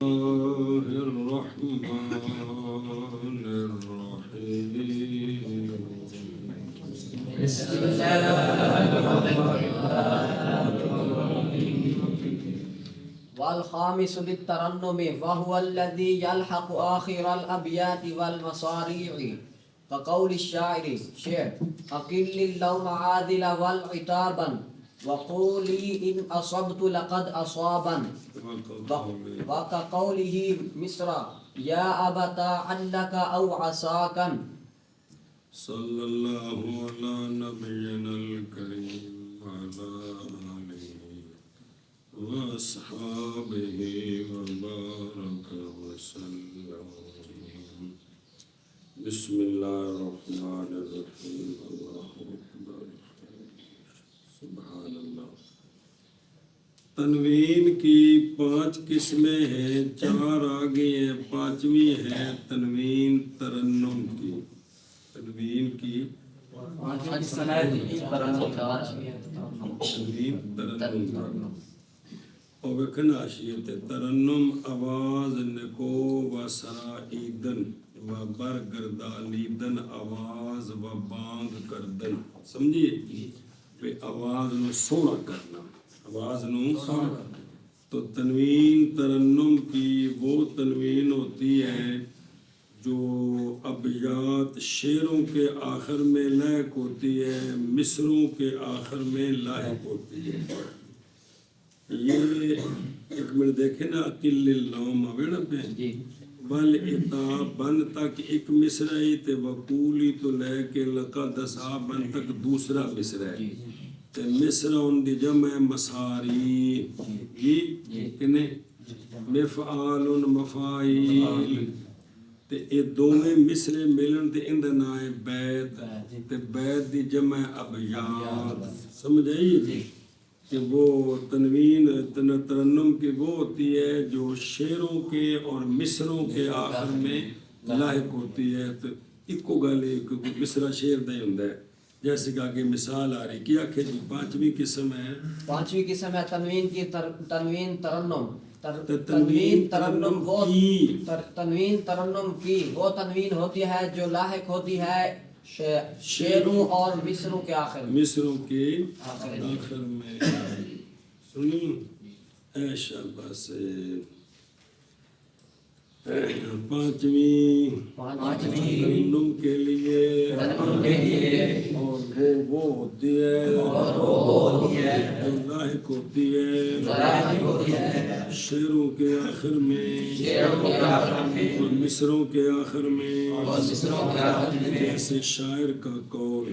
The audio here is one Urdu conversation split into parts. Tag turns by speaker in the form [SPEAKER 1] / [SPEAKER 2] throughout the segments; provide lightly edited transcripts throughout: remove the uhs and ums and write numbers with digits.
[SPEAKER 1] الرحمن الرحيم
[SPEAKER 2] بسم الله والخامس للترنم وهو الذي يلحق آخر الأبيات والمصاريع كقول الشاعر شعر أقل اللوم عادل والعتابا وقولي إن أصبت لقد أصابا وكقوله مصر يا أبتا عنك أو عساكا.
[SPEAKER 1] صلى الله على نبينا الكريم وعلى آله وأصحابه وبارك وسلم. بسم الله الرحمن الرحيم. اللہ اکبر. سبحان اللہ. تنوین کی 5 قسمیں ہیں، 4 آگے ہیں، 5ویں ہے تنوین ترنم کی. تنوین کی ترنم اور وکھن آشیت ترنم آواز نکو و سرائیدن و برگردانیدن آواز و بانگ کردن. سمجھیے کہ آواز نو سونا کرنا، آواز نو سونا. تو تنوین ترنم کی وہ تنوین ہوتی ہے جو ابیات شعروں کے آخر میں لاحق ہوتی ہے، مصروں کے آخر میں لاحق ہوتی ہے. یہ ایک منٹ دیکھیں نا، اقل اللوم نا پہ بل اتاب بن تک ایک مصرع ہے، تے وقولی تو لے کے لقد اصابن تک دوسرا مصرع ہے. تے مصرع ان دی جمع مساری جی کنے مفعال مفاعیل. تے اے دوویں مصرے ملن تے اندر نام ہے بیت. تے بیت دی جمع ابیات. سمجھ آئی کہ وہ تنوین ترنم کی وہ ہوتی ہے جو شعروں کے اور مصروں کے آخر میں لاحق ہوتی ہے. تو ایکو گل مصرع شعر دا ہی ہوندا ہے. جیسے کہ آگے مثال آ رہی کیا کہ 5ویں قسم ہے،
[SPEAKER 2] 5ویں قسم ہے تنوین کی تنوین ترنم.
[SPEAKER 1] تنوین ترنم
[SPEAKER 2] کی وہ تنوین ہوتی ہے جو لاحق ہوتی ہے شعروں اور مصروں کے آخر میں.
[SPEAKER 1] مصروں کے آخر میں. سنی اے شاباش. 5ویں ترنم کے لیے اور وہ ہوتی ہے جو لاحق ہوتی ہے شعروں کے آخر میں اور مصروں کے آخر میں، جیسے شاعر کا قول.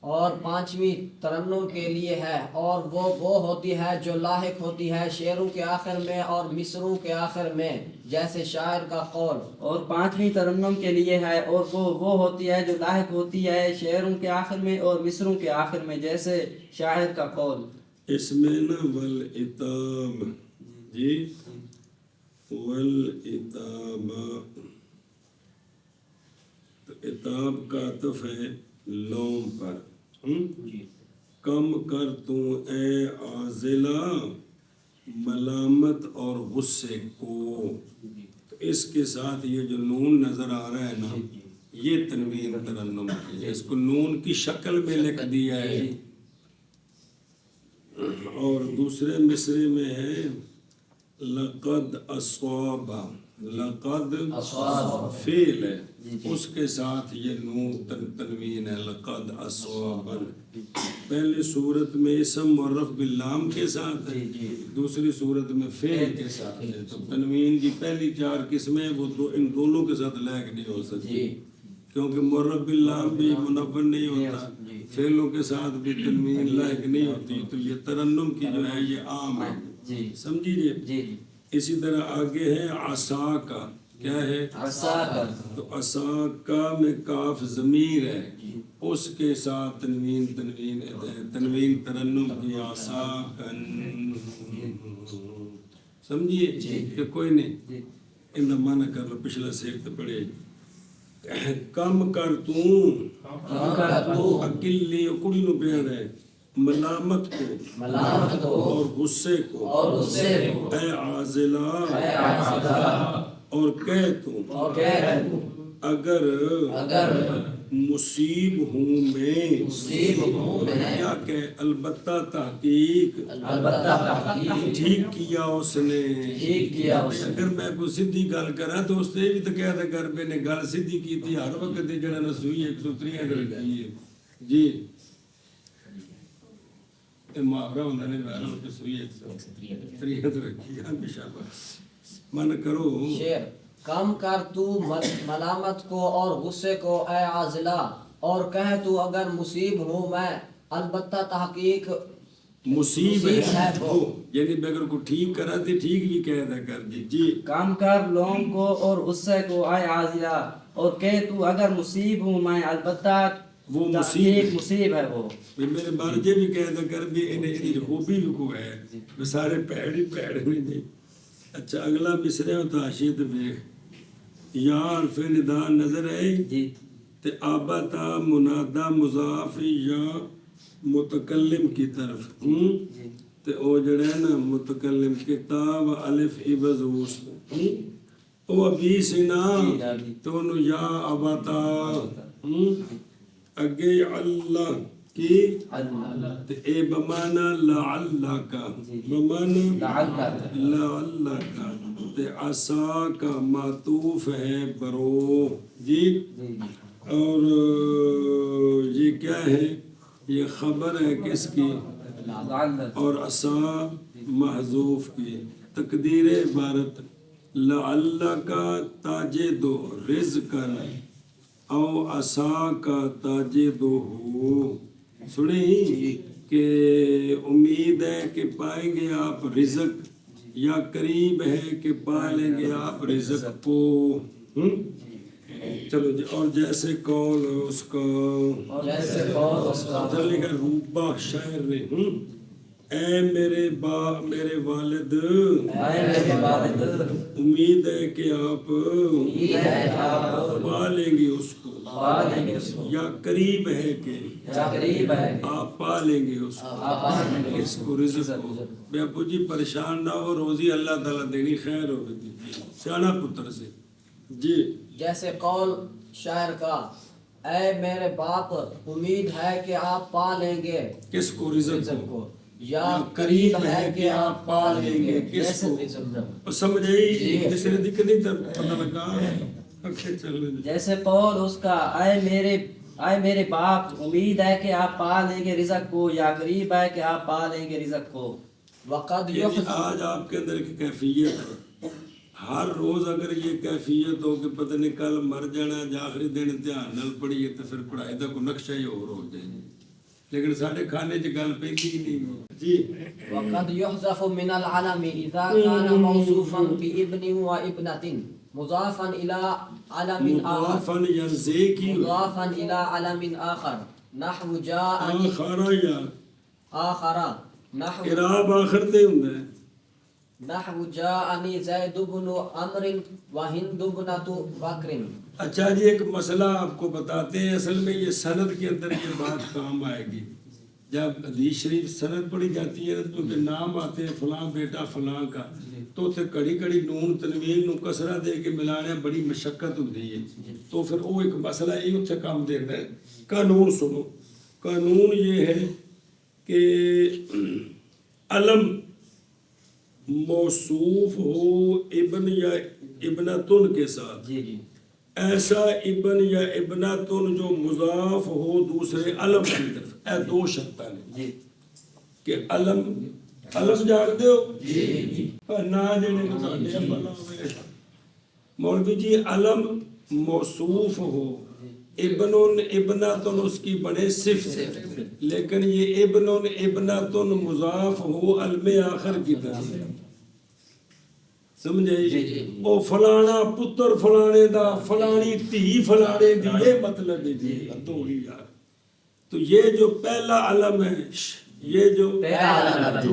[SPEAKER 2] اور 5ویں ترنم کے لیے ہے اور وہ ہوتی ہے جو لاحق ہوتی ہے شعروں کے آخر میں اور مصروں کے آخر میں، جیسے شاعر کا قول.
[SPEAKER 3] اور 5ویں ترنم کے لیے ہے اور وہ ہوتی ہے جو لاحق ہوتی ہے شعروں کے آخر میں اور مصروں کے آخر میں، جیسے شاعر کا قول.
[SPEAKER 1] اس میں نا والعتاب جی والعتاب، تو عتاب کا عطف ہے لوم پر. کم کر تو اے عازلہ ملامت اور غصے کو. تو اس کے ساتھ یہ جو نون نظر آ رہا ہے نا، یہ تنوین ترنم کی ہے. اس کو نون کی شکل میں لکھ دیا ہے. اور دوسرے مصرے میں ہے لقد اصاب. لقد فعل ہے، اس کے ساتھ یہ نون تنوین ہے لقد اصاب. پہلی صورت میں اسم معرف باللام کے ساتھ ہے، دوسری صورت میں فعل کے ساتھ ہے. تو تنوین کی پہلی 4 قسمیں وہ ان دونوں کے ساتھ لاحق نہیں ہو سکتی، کیونکہ معرف باللام بھی منون نہیں ہوتا، فعلوں کے ساتھ بھی تنوین لاحق نہیں ہوتی. تو یہ ترنم کی جو ہے یہ عام ہے. سمجھیے. اسی طرح آگے ہے عصا کا. کیا ہے؟
[SPEAKER 2] عصا کا.
[SPEAKER 1] تو عصا کا میں کاف ضمیر ہے، اس کے ساتھ تنوین ترنم کی عصا کن. سمجھیے کہ کوئی نہیں ان مانا کر لو. پچھلا سیک تو پڑھے کم کر تو اکیلی کڑی نو پیار ہے ملامت کو
[SPEAKER 2] ملامت کو
[SPEAKER 1] اور غصے کو
[SPEAKER 2] اور غصے کو
[SPEAKER 1] اے عازلہ
[SPEAKER 2] اے عاصدہ
[SPEAKER 1] اور کہہ تو
[SPEAKER 2] اور کہہ تو
[SPEAKER 1] اگر
[SPEAKER 2] اگر
[SPEAKER 1] مصیب ہوں میں
[SPEAKER 2] مصیب ہوں میں
[SPEAKER 1] کیا کہ البتہ تحقیق
[SPEAKER 2] البتہ تحقیق
[SPEAKER 1] ٹھیک کیا اس نے
[SPEAKER 2] ٹھیک کیا اس نے
[SPEAKER 1] اگر میں کوئی سیدھی گل کرا تو اس نے بھی تو کہہ دے کر میں نے گل سیدھی کی تھی ہر وقت دی جڑا نسوئی 103 رکھی ہے جی اے محاورہ ہوندا نے میں نے سوئی 103 رکھی ہے ہمیشہ من کرو
[SPEAKER 2] شعر کم کر تو ملامت کو اور غصے کو اے عازلہ اور کہہ تو اگر مصیب ہوں میں البتہ تحقیق
[SPEAKER 1] مصیب ہے
[SPEAKER 2] وہ
[SPEAKER 1] وہ یعنی میں اگر کو ٹھیک کرا تے ٹھیک بھی کہہ دے کر دی جی
[SPEAKER 3] کام کر لوم کو اور غصے کو اے عازلہ اور کہ تو اگر مصیب ہوں میں البتہ
[SPEAKER 1] وہ
[SPEAKER 3] تحقیق مصیب ہے وہ
[SPEAKER 1] میرے بارجے بھی کہہ دے کر دی انہیں خوبی بھی کو ہے وہ سارے پیڑ ہی پیڑ میں دی اچھا اگلا مصرع و تحشید میں یار فی ندا نظر ہے
[SPEAKER 3] جی
[SPEAKER 1] تے آبتا منادہ مضاف یا متکلم کی طرف تے او جڑے نا متکلم کتاب الف عوض وسط او ابھی سنا تو انو یا آبتا اگے اللہ کی تے اے بمانا لعلکا بمانا لعلکا تے عصا کا معطوف ہے برو جی اور یہ کیا ہے یہ خبر ہے کس کی اور عصا محذوف کی تقدیر عبارت لعلکا تاجدو رزقن او عصا کا تاجدو ہو سنیں کہ امید ہے کہ پائیں گے آپ رزق یا قریب ہے کہ پا لیں گے آپ رزق کو چلو جی اور جیسے قول اس کا
[SPEAKER 2] جیسے قول اس کا
[SPEAKER 1] چلے گا روبا شاعر نے اے میرے میرے والد
[SPEAKER 2] اے میرے والد
[SPEAKER 1] امید ہے کہ آپ
[SPEAKER 2] امید ہے آپ
[SPEAKER 1] پا لیں گے اس کو
[SPEAKER 2] پا لیں گے اس کو
[SPEAKER 1] یا قریب ہے کہ
[SPEAKER 2] یا قریب ہے
[SPEAKER 1] آپ پا لیں گے اس کو
[SPEAKER 2] آپ پا لیں گے
[SPEAKER 1] اس کو رزق کو بے ابو جی پریشان نہ ہو روزی اللہ تعالیٰ دینی خیر ہو گئی سیانا پتر سے جی
[SPEAKER 2] جیسے قول شاعر کا اے میرے باپ امید ہے کہ آپ پا لیں گے
[SPEAKER 1] کس کو رزق
[SPEAKER 2] کو یا قریب ہے کہ آپ پا لیں گے
[SPEAKER 1] کس کو
[SPEAKER 2] رزق
[SPEAKER 1] سمجھائی جس نے دکھ نہیں تب پتہ لگا چلو
[SPEAKER 3] جیسے قول اس کا اے میرے باپ امید ہے کہ آپ پا لیں گے رزق کو یا قریب ہے کہ آپ پا لیں گے رزق کو
[SPEAKER 2] وقد
[SPEAKER 1] یعنی آج آپ کے اندر کی کیفیت ہے ہر روز اگر یہ کیفیت ہو کہ پتہ نہیں کل مر جانا یا آخری دن دھیان نال پڑھیے تو پھر پڑھائی کا کوئی نقشہ ہی اور ہو جائے لیکن ساڑھے کھانے چ گل پیندی ہی نہیں جی
[SPEAKER 2] وقد يحذف من العلم اذا كان موصوفا بابن وابنة مضافا الى علم اخر
[SPEAKER 1] مضافا يرزے کی
[SPEAKER 2] مضافا الى علم اخر نحو جاءني
[SPEAKER 1] آخرا یا
[SPEAKER 2] آخر نحو
[SPEAKER 1] اعراب آخر تے ہوندا ہے
[SPEAKER 2] نحو جاءني زید بن عمرو وهند بنت بکر
[SPEAKER 1] اچھا جی ایک مسئلہ آپ کو بتاتے ہیں اصل میں یہ سند کے اندر یہ بات کام آئے گی جب حدیث شریف سند پڑھی جاتی ہے تو کہ نام آتے ہیں فلاں بیٹا فلاں کا تو تے کڑی کڑی نون تنوین نو کسرہ دے کے ملانے بڑی مشقت ہوتی ہے تو پھر وہ ایک مسئلہ یہ اتنے کام دیتا ہے قانون سنو قانون یہ ہے کہ علم موصوف ہو ابن یا ابنتن کے ساتھ
[SPEAKER 3] جی جی
[SPEAKER 1] ایسا ابن یا ابنتن جو مضاف ہو دوسرے علم کی طرف اے دو شرطیں
[SPEAKER 3] جی
[SPEAKER 1] کہ علم جانتے ہو جی نہ جنے کو جانتے ہیں بلا ہوئے مولوی جی علم موصوف ہو ابن ابنتن اس کی بڑے صفت لیکن یہ ابن ابنتن مضاف ہو علم آخر کی طرف سمجھے او فلانا پتر فلانے دا فلانی تھی فلانے دی یہ مطلب ہے جی اتوڑی یار تو یہ جو پہلا علم ہے یہ جو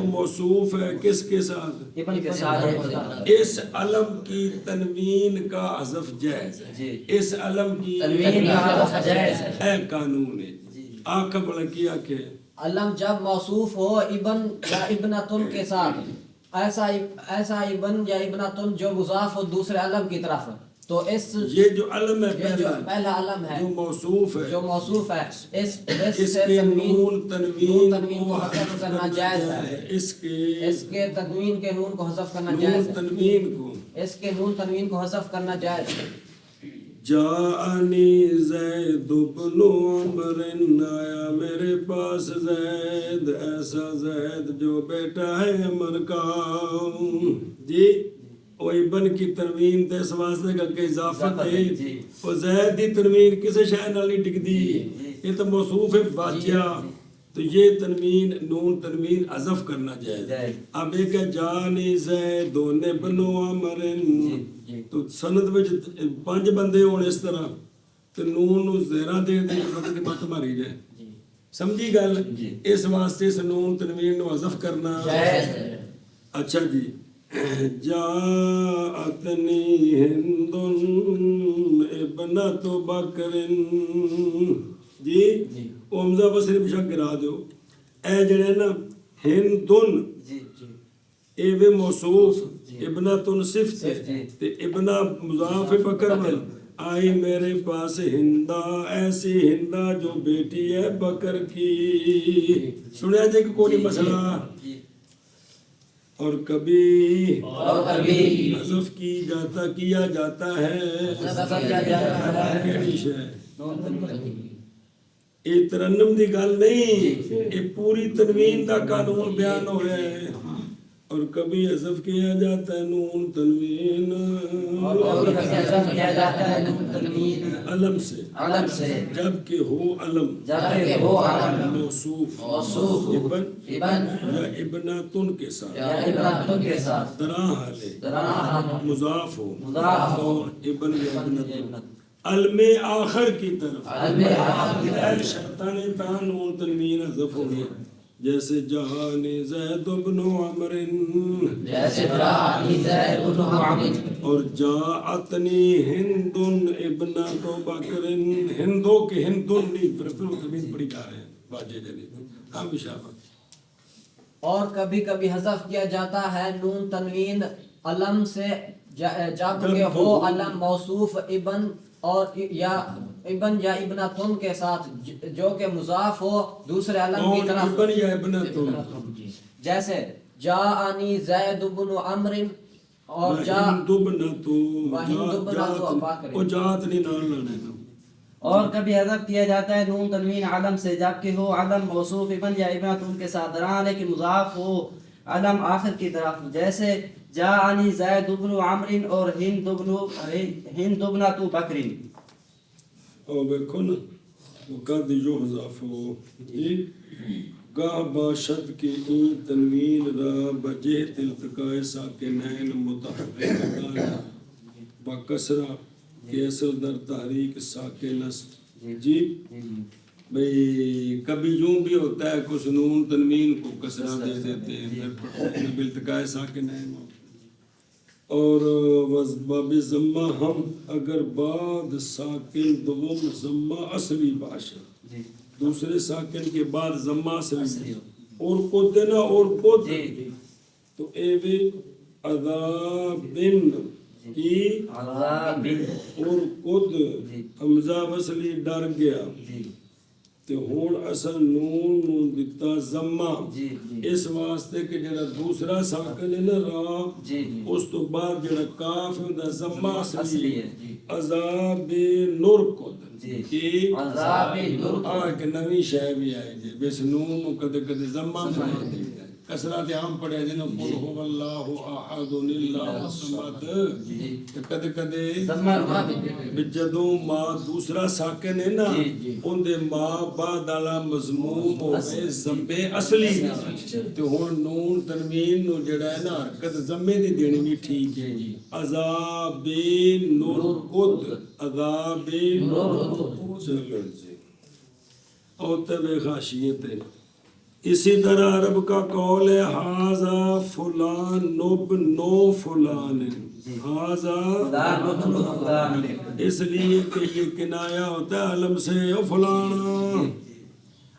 [SPEAKER 1] موصوف ہے کس کے ساتھ
[SPEAKER 3] ابن کے ساتھ
[SPEAKER 1] اس علم کی تنوین کا حذف جائز ہے اس علم کی
[SPEAKER 2] تنوین کا حذف جائز ہے
[SPEAKER 1] اے قانون ہے آقا بڑا کیا کہ
[SPEAKER 2] علم جب موصوف ہو ابن یا ابنتن کے ساتھ، ایسا ابن یا ابنتن جو مضاف ہو دوسرے علم کی طرف، تو اس
[SPEAKER 1] یہ جو علم ہے
[SPEAKER 2] یہ جو پہلا علم ہے
[SPEAKER 1] جو موصوف ہے،
[SPEAKER 2] جو موصوف ہے، اس
[SPEAKER 1] اس
[SPEAKER 2] سے
[SPEAKER 1] کے
[SPEAKER 2] تنوین
[SPEAKER 1] نون تنوین
[SPEAKER 2] کو حذف کرنا جائز ہے،
[SPEAKER 1] اس
[SPEAKER 2] کے تنوین کے نون کو حذف کرنا
[SPEAKER 1] نون
[SPEAKER 2] جائز ہے،
[SPEAKER 1] تنوین کو
[SPEAKER 2] اس کے نون تنوین کو حذف کرنا جائز ہے۔
[SPEAKER 1] جاءنی زید بن عمر، آیا میرے پاس زید، ایسا زید جو بیٹا ہے عمر کا۔ جی وہ ابن کی تنوین تے اس واسطے کا کہ اضافت ہے، وہ زید دی تنوین کسے شے نال نہیں ٹکدی، یہ تو موصوف ہے بادشاہ، تو یہ تنوین نون تنوین حذف کرنا جائز۔ اب ایک ہے جانی زید بن عمر، تو سند وچ 5 بندے ہون اس طرح، تو نون نو زیرہ دے دے بندے دی مت ماری جائے، سمجھی گل؟ اس واسطے اس نون تنوین نو حذف کرنا
[SPEAKER 2] جائز ہے۔
[SPEAKER 1] اچھا جی، جاءتنی ہند ابنت بکر، جی وہ حمزہ بصری بشک گرا دیو، اے جڑے نا ہندن اے وے موصوف، ابنتن صفت تے ابنا مضاف بکر ول، آئی میرے پاس ہندا، ایسی ہندا جو بیٹی ہے بکر کی۔ سنیا جائے کہ کوئی مسئلہ؟ اور کبھی حذف کیا جاتا ہے، کیڑی شے؟ یہ ترنم دی گل نہیں، یہ پوری تنوین دا قانون بیان ہو رہا ہے۔ اور کبھی حذف کیا جاتا ہے نون تنوین علم سے، جبکہ ہو علم موصوف ابن یا ابناتن کے ساتھ، درا حال مضاف ہو اور ابن یا ابناتن علم آخر کی طرف شرطان تا نون تنوین حذف ہو گیا، جیسے جہانی زید بن عمر، اور جاءتنی ہند ابنت بکر، ہندوں کے ہندن نہیں، پھر تنوین پڑی جا رہے ہیں واجہ جدید ہمیشہ۔
[SPEAKER 2] اور کبھی کبھی حذف کیا جاتا ہے نون تنوین علم سے جب کہ ہو علم موصوف ابن اور یا ابن یا ابنتن کے ساتھ جو کہ مضاف ہو دوسرے علم کی طرف،
[SPEAKER 1] ابن یا ابنتن،
[SPEAKER 2] جیسے جاءنی زید بن عمر اور
[SPEAKER 1] جات نہیں نال لانے۔
[SPEAKER 3] اور کبھی حذف کیا جاتا ہے نون تنوین علم سے جبکہ ہو علم موصوف ابن یا ابنتن کے ساتھ درانے کی مضاف ہو علم آخر کی طرف، جیسے جاءنی زید بن عمر اور ہند ابنت بکر۔
[SPEAKER 1] اور دیکھو نا وقد یحذف گاہ باشد کے این تنوین را بجہت التقاء ساکنین متحرکتان بکسرہ کے اصل در تحریک ساکن است۔ جی بھئی کبھی یوں بھی ہوتا ہے کچھ نون تنوین کو کسرہ دے دیتے ہیں پھر التقاء ساکنین، اور باب ضمہ ہم اگر بعد ساکن دوم ضمہ اصلی باشد، دوسرے ساکن کے بعد ضمہ اصلی اور قد دینا، اور قد تو اے وی عذابن کی اور قد حمزہ وصلی ڈر گیا تے ہون اصل نون نون دیتا ضمہ، اس واسطے کہ جڑا دوسرا ساکن ہے نا را، اس تو بعد جڑا کاف ہے ضمہ اصلی ہے، عذاب نور قد کی عذاب نور، آگ نوی شے بھی آئے جی بیس نون کدے کدے ضمہ پڑھے دی کسرات عام پڑھے جنہوں قل هو اللہ احد اللہ الصمد، کدے کدے بجدوں ماں دوسرا ساکن ہے نا ان دے ماں بعد علا مضموم ہوئے ضمے اصلی، تو ہون نون تنوین نو جڑا ہے نا حرکت ضمے دی دینی بھی ٹھیک ہے، عذاب نور قد، عذاب نور قد، چلو جی اور تبے خاشیت ہے۔ اسی طرح عرب کا قول ہے حاذا فلان نب نو فلان، حاذا اس لیے کہ یہ کنایا ہوتا ہے علم سے، او فلانا۔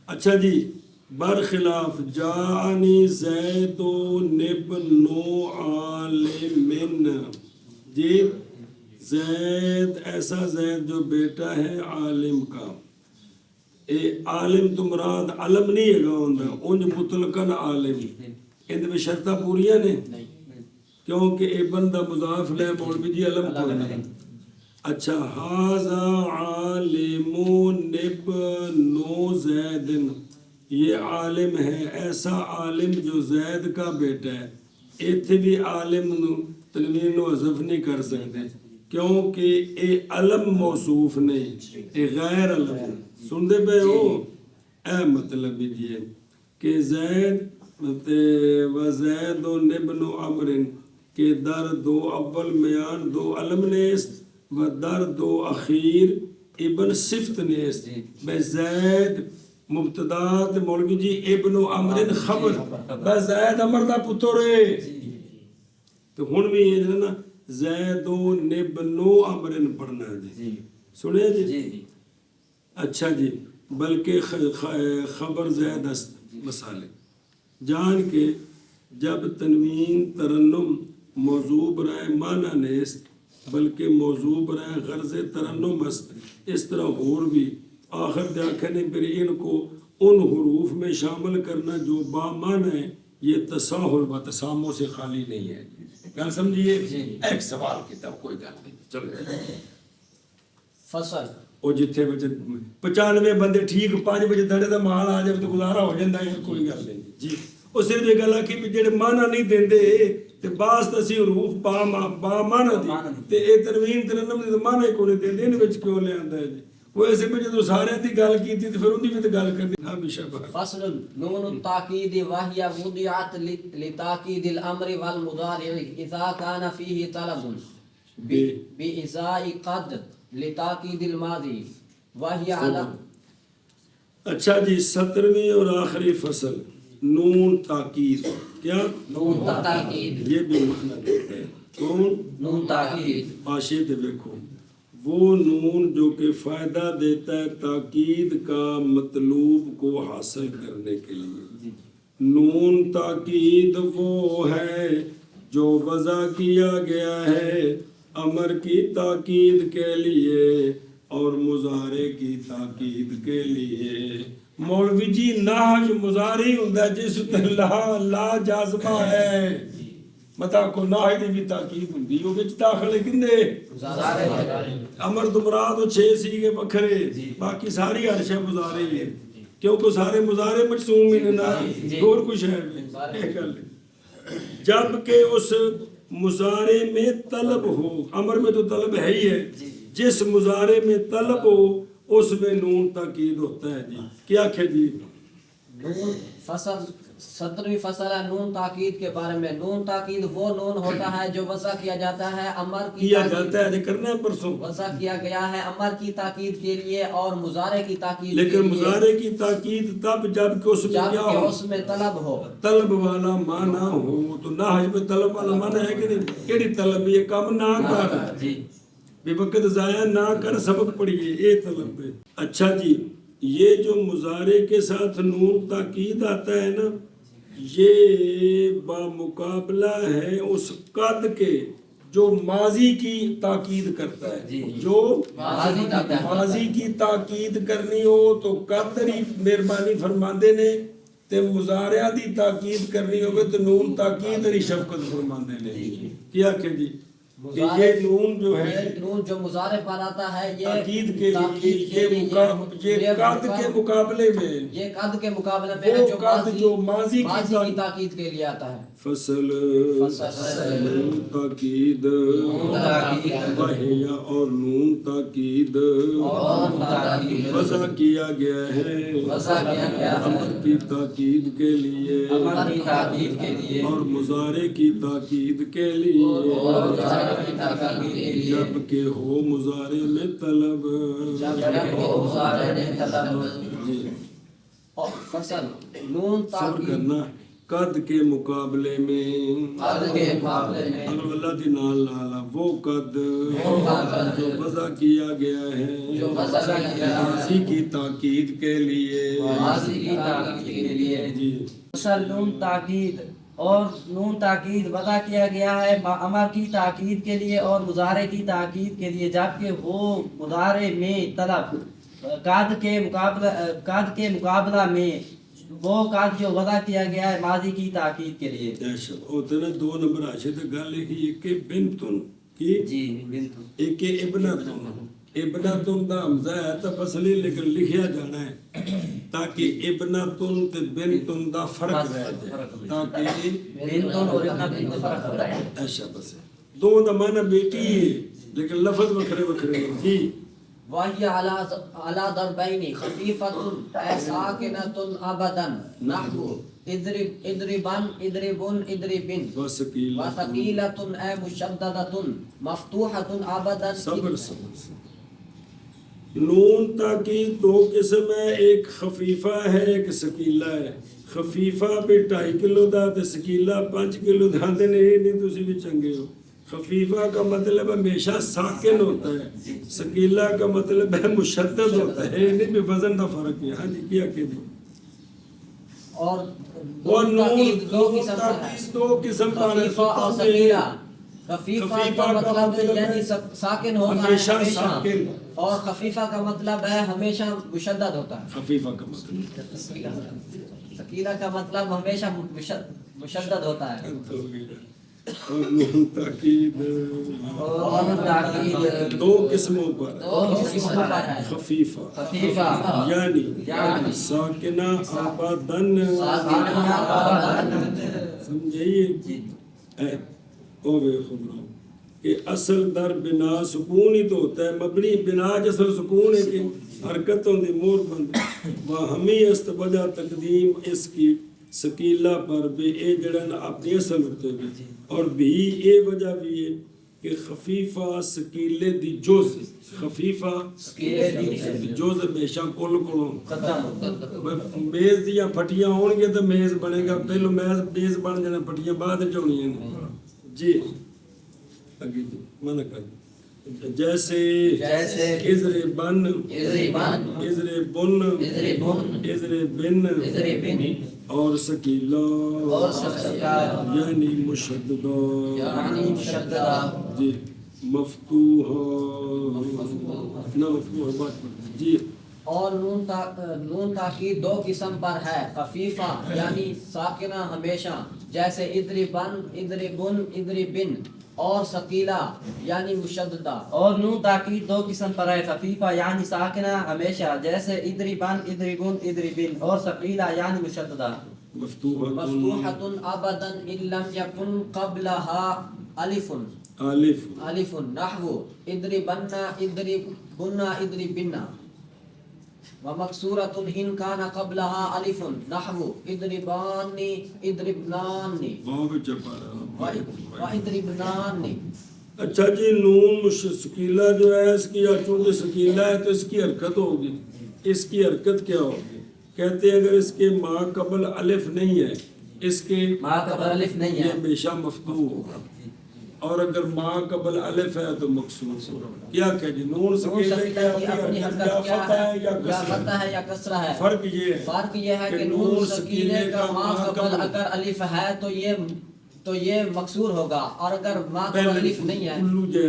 [SPEAKER 1] اچھا جی برخلاف جاءنی زید ابن عالم، جی زید ایسا زید جو بیٹا ہے عالم کا. اے عالم تو مراد علم نہیں ہے گا ہوندا، انج مطلقاً عالم. اندے میں شرطاں پوریاں نے کیونکہ اے بندہ مضاف لے مولوی جی علم کوئی نہیں. اچھا ھذا عالم ابن زید، یہ عالم ہے ایسا عالم جو زید کا بیٹا ہے. ایتھے بھی عالم نو تنوین نو حذف نہیں کر سکتے کیونکہ اے علم موصوف نہیں، اے غیر علم ہے. سن دے پہ ہو اے مطلب یہ کہ زید و زید ابن عمر کہ در دو اول میان دو علم نیست و در دو اخیر ابن صفت نیست. بے زید مبتدا تے مولوی جی ابن عمر خبر، بے زید عمر دا پتر ہے. تو ہن بھی یہ نا زید ابن عمر پڑھنا ہے جی. سنے جی؟ اچھا جی بلکہ خبر زید است مسالے جان کے جب تنوین ترنم موضوع برائے معنی نیست بلکہ موضوع برائے غرض ترنم است. اس طرح اور بھی آخر دیکھے نے پھر ان کو ان حروف میں شامل کرنا جو با معنی ہے، یہ تساہل و تسامح سے خالی نہیں ہے. گل سمجھیے؟ ایک سوال کی طرف کوئی گل نہیں. چلو
[SPEAKER 2] فصل
[SPEAKER 1] وہ جتھے بچے 95 بندے ٹھیک 5 بجے دڑے دا مال آ جائے تو گزارا ہو جاتا ہے، کوئی گل نہیں جی. وہ صرف یہ گل آخی بھی جڑے معنی نہیں دیندے تے بعض تسی حروف با معنی دی تے اے تنوین ترنم دی معنی کو نہیں دیندے، ان وچ کیوں لے آندا ہے جی؟ وہ ایسے میں جدو سارے دی گل کیتی تے پھر ان دی بھی تے گل کرنی ہمیشہ بات.
[SPEAKER 2] فصل نون التاکید وہی وضعت لتاکید الامر والمضارع اذا كان فيه طلب بإزاء قد لتاکید الماضی وہی علم.
[SPEAKER 1] اچھا جی 17ویں اور آخری فصل نون تاکید. کیا
[SPEAKER 2] نون تاکید؟
[SPEAKER 1] یہ بھی معنی دیتا ہے. کون؟
[SPEAKER 2] نون تاکید.
[SPEAKER 1] حاشیے تے دیکھو وہ نون جو کہ فائدہ دیتا ہے تاکید کا مطلوب کو حاصل کرنے کے لیے. نون تاکید وہ ہے جو وضع کیا گیا ہے امر کی تاکید کے لیے اور مضارع کی تاکید کے لیے. مولوی جی ناج مضارع ہوندا جس تے لا جازمہ ہے، متا کو ناج دی بھی تاکید ہوندی او وچ داخل کندے امر تو مراد 6 سیغے بکھرے، باقی ساری ہر شے مضارع ہے کیونکہ سارے مضارع مجزوم ہیں نا، اور کچھ ہے ایک گل. جب کہ اس مضارع میں طلب ہو، امر میں تو طلب ہے ہی ہے، جس مضارع میں طلب ہو اس میں نون تاکید ہوتا ہے جی. کیا کہ جی
[SPEAKER 2] نون فصل 17ویں فصل ہے نون تاکید کے بارے میں. نون تاکید وہ نون ہوتا ہے جو وضع کیا جاتا ہے امر کی
[SPEAKER 1] کیا جاتا ہے کرنا ہے پرسوں
[SPEAKER 2] وضع کیا گیا ہے امر کی تاکید کے لیے اور مضارع کی تاکید
[SPEAKER 1] لیکن مضارع کی تاکید تب جب کہ اس میں کیا ہو،
[SPEAKER 2] اس میں طلب ہو،
[SPEAKER 1] طلب والا معنی ہو. تو نحو میں طلب والا معنی ہے کہ نہیں؟ کیڑی طلب؟ یہ کام نہ کر جی، بے وقت ضائع نہ کر، سبق پڑھیے یہ طلب ہے. اچھا جی یہ جو مضارع کے ساتھ نون تاکید آتا ہے نا، یہ بامقابلہ ہے اس قد کے جو ماضی کی تاکید کرتا ہے. جو ماضی کی تاکید کرنی ہو تو قدر ہی مہربانی فرماندے نے، تے مضارع دی تاکید کرنی ہوگی تو نون تاکید ہی شفقت فرماندے نے. کیا کہ جی کہ یہ نون جو ہے
[SPEAKER 2] نون جو مضارع پر آتا ہے یہ
[SPEAKER 1] تاکید کے لیے، یہ قد کے مقابلے میں،
[SPEAKER 2] یہ قد کے مقابلے میں ہے
[SPEAKER 1] وہ قد جو ماضی
[SPEAKER 2] کی تاکید کے لیے آتا ہے.
[SPEAKER 1] فصل نون تاکید وہیا اور نون تاکید وضع کیا گیا ہے امر کی تاکید کے لیے اور مضارع کی تاکید کے لیے جبکہ ہو مضارع میں طلب.
[SPEAKER 2] فصل نون
[SPEAKER 1] صبر
[SPEAKER 2] تاکید
[SPEAKER 1] کرنا قد کے مقابلے میں
[SPEAKER 2] قد کے مقابلے میں
[SPEAKER 1] اگر اللہ دی نال نالا وہ قد جو وضع کیا گیا ہے
[SPEAKER 2] جو وضع کیا گیا ہے
[SPEAKER 1] ماضی کی تاکید کے لیے
[SPEAKER 2] ماضی کی تاکید کے لیے
[SPEAKER 1] جی
[SPEAKER 3] اصل نون تاکید اور نون تاکید وضع کیا گیا ہے امر کی تاکید کے لیے اور مضارع کی تاکید کے لیے، جبکہ وہ مضارع میں طلب قد کے مقابلہ میں وہ قد جو وضع کیا گیا ہے ماضی کی تاکید کے لیے۔
[SPEAKER 1] ایسا ہوتے نا 2 نمبر آشے تو گل لکھی ایک بنتن کی
[SPEAKER 3] جی بنت
[SPEAKER 1] ایک ابنتن ابنتن دا حمزہ ہے تو فصلی لیکن لکھیا جانا ہے تاکہ ابنتن تے بنتن دا فرق رہ جائے تاکہ
[SPEAKER 3] بنت اور ابن فرق ہوتا ہے۔
[SPEAKER 1] ایسا بس ہے 2 دا معنی بیٹی ہے لیکن لفظ وکھرے وکھرے ہیں جی
[SPEAKER 2] وَهِيَ عَلَى ضَرْبَيْنِ خَفِيفَةٌ أَيْ سَاكِنَةٌ أَبَدًا نَحْوُ اضربن اضربن اضربن وثقيلة أي مشددة مفتوحة أبدا
[SPEAKER 1] صبر نون تاکید 2 قسم ہے، ایک خفیفہ ہے ایک سکیلا ہے۔ خفیفہ بھی 2.5 کلو دا تے سکیلا 5 کلو دا دے نہیں تسی بھی چنگے ہو۔ خفیفہ کا مطلب ہمیشہ ساکن ہوتا ہے، سکیلا کا مطلب ہے مشدد ہوتا ہے، نہیں بھی وزن دا فرق ہے۔ ہاں جی کیا کہ دی
[SPEAKER 2] اور
[SPEAKER 1] وہ نون
[SPEAKER 2] تاکید 2
[SPEAKER 1] قسم پر ہے،
[SPEAKER 2] خفیفہ اور ثقیلہ۔ خفیفہ کا مطلب یعنی ساکن ہوتا ہے
[SPEAKER 1] ہمیشہ
[SPEAKER 2] ہمیشہ،
[SPEAKER 1] ساکن،
[SPEAKER 2] اور خفیفہ کا مطلب ہے ہمیشہ مشدد ہوتا ہے۔
[SPEAKER 1] خفیفہ کا مطلب
[SPEAKER 2] ثقیلہ کا مطلب ہمیشہ مشدد ہوتا ہے۔
[SPEAKER 1] اور نون تاکید
[SPEAKER 3] اور تاکید
[SPEAKER 1] 2 قسموں پر
[SPEAKER 2] ہے۔
[SPEAKER 1] خفیفہ
[SPEAKER 2] خفیفہ
[SPEAKER 1] یعنی ساکنہ آبادن سمجھئیے او بے خبرو کہ اصل در بنا سکون ہی تو ہوتا ہے، مبنی بنا جسل سکون ہے کہ حرکتوں دی مور بند وہ ہمیں استبجہ تقدیم اس کی سکیلہ پر بھی اے جڑن اپنی اصل ہوتے ہیں اور بھی اے وجہ بھی ہے کہ خفیفہ سکیلے دی جوز خفیفہ دی جوز ہمیشہ کل کلوں میز دیا پھٹیاں ہون گے تو میز بنے گا، پہلو میز بن جانا پھٹیاں بعد چونی ہیں جی آگے جی مانا کر جیسے ازر بن ازر بن ازر بن اور سکیلا یعنی مشددہ جی مفتوح نہ مفتوح بات جی
[SPEAKER 2] اور نون تاکید 2 قسم پر ہے، خفیفہ یعنی ساکنہ ہمیشہ جیسے اضربن اضربن اضربن، اور ثقیلہ یعنی مشددہ۔
[SPEAKER 3] اور نون تاکید 2 قسم پر ہے، خفیفہ یعنی ساکنہ ہمیشہ جیسے اضربن اضربن اضربن، اور ثقیلہ یعنی مشددہ۔
[SPEAKER 2] مفتوحۃ ابدا ان لم یکن قبلها الف نحو اضربن اضربن اضربن، ومکسورۃ ان کان قبلها الف نحو اضربان اضربنان واضربنان۔
[SPEAKER 1] اچھا جی نون سکیلا جو ہے اس کی چونکہ سکیلا ہے تو اس کی حرکت ہوگی، اس کی حرکت کیا ہوگی؟ کہتے ہیں اگر اس کے ما قبل الف نہیں ہے، اس کے
[SPEAKER 2] ما قبل الف نہیں ہے،
[SPEAKER 1] یہ ہمیشہ مفتوح ہوگا، اور اگر ما قبل الف ہے تو مکسور ہوگا۔ کیا کہ جی نون سکیلا کی اپنی حرکت کیا ہے یا
[SPEAKER 2] فتح ہے یا کسرہ ہے؟
[SPEAKER 1] فرق یہ
[SPEAKER 2] ہے کہ نون سکیلے کا ما قبل اگر الف ہے تو یہ مکسور ہوگا، اور اگر ما قبل الف نہیں ہے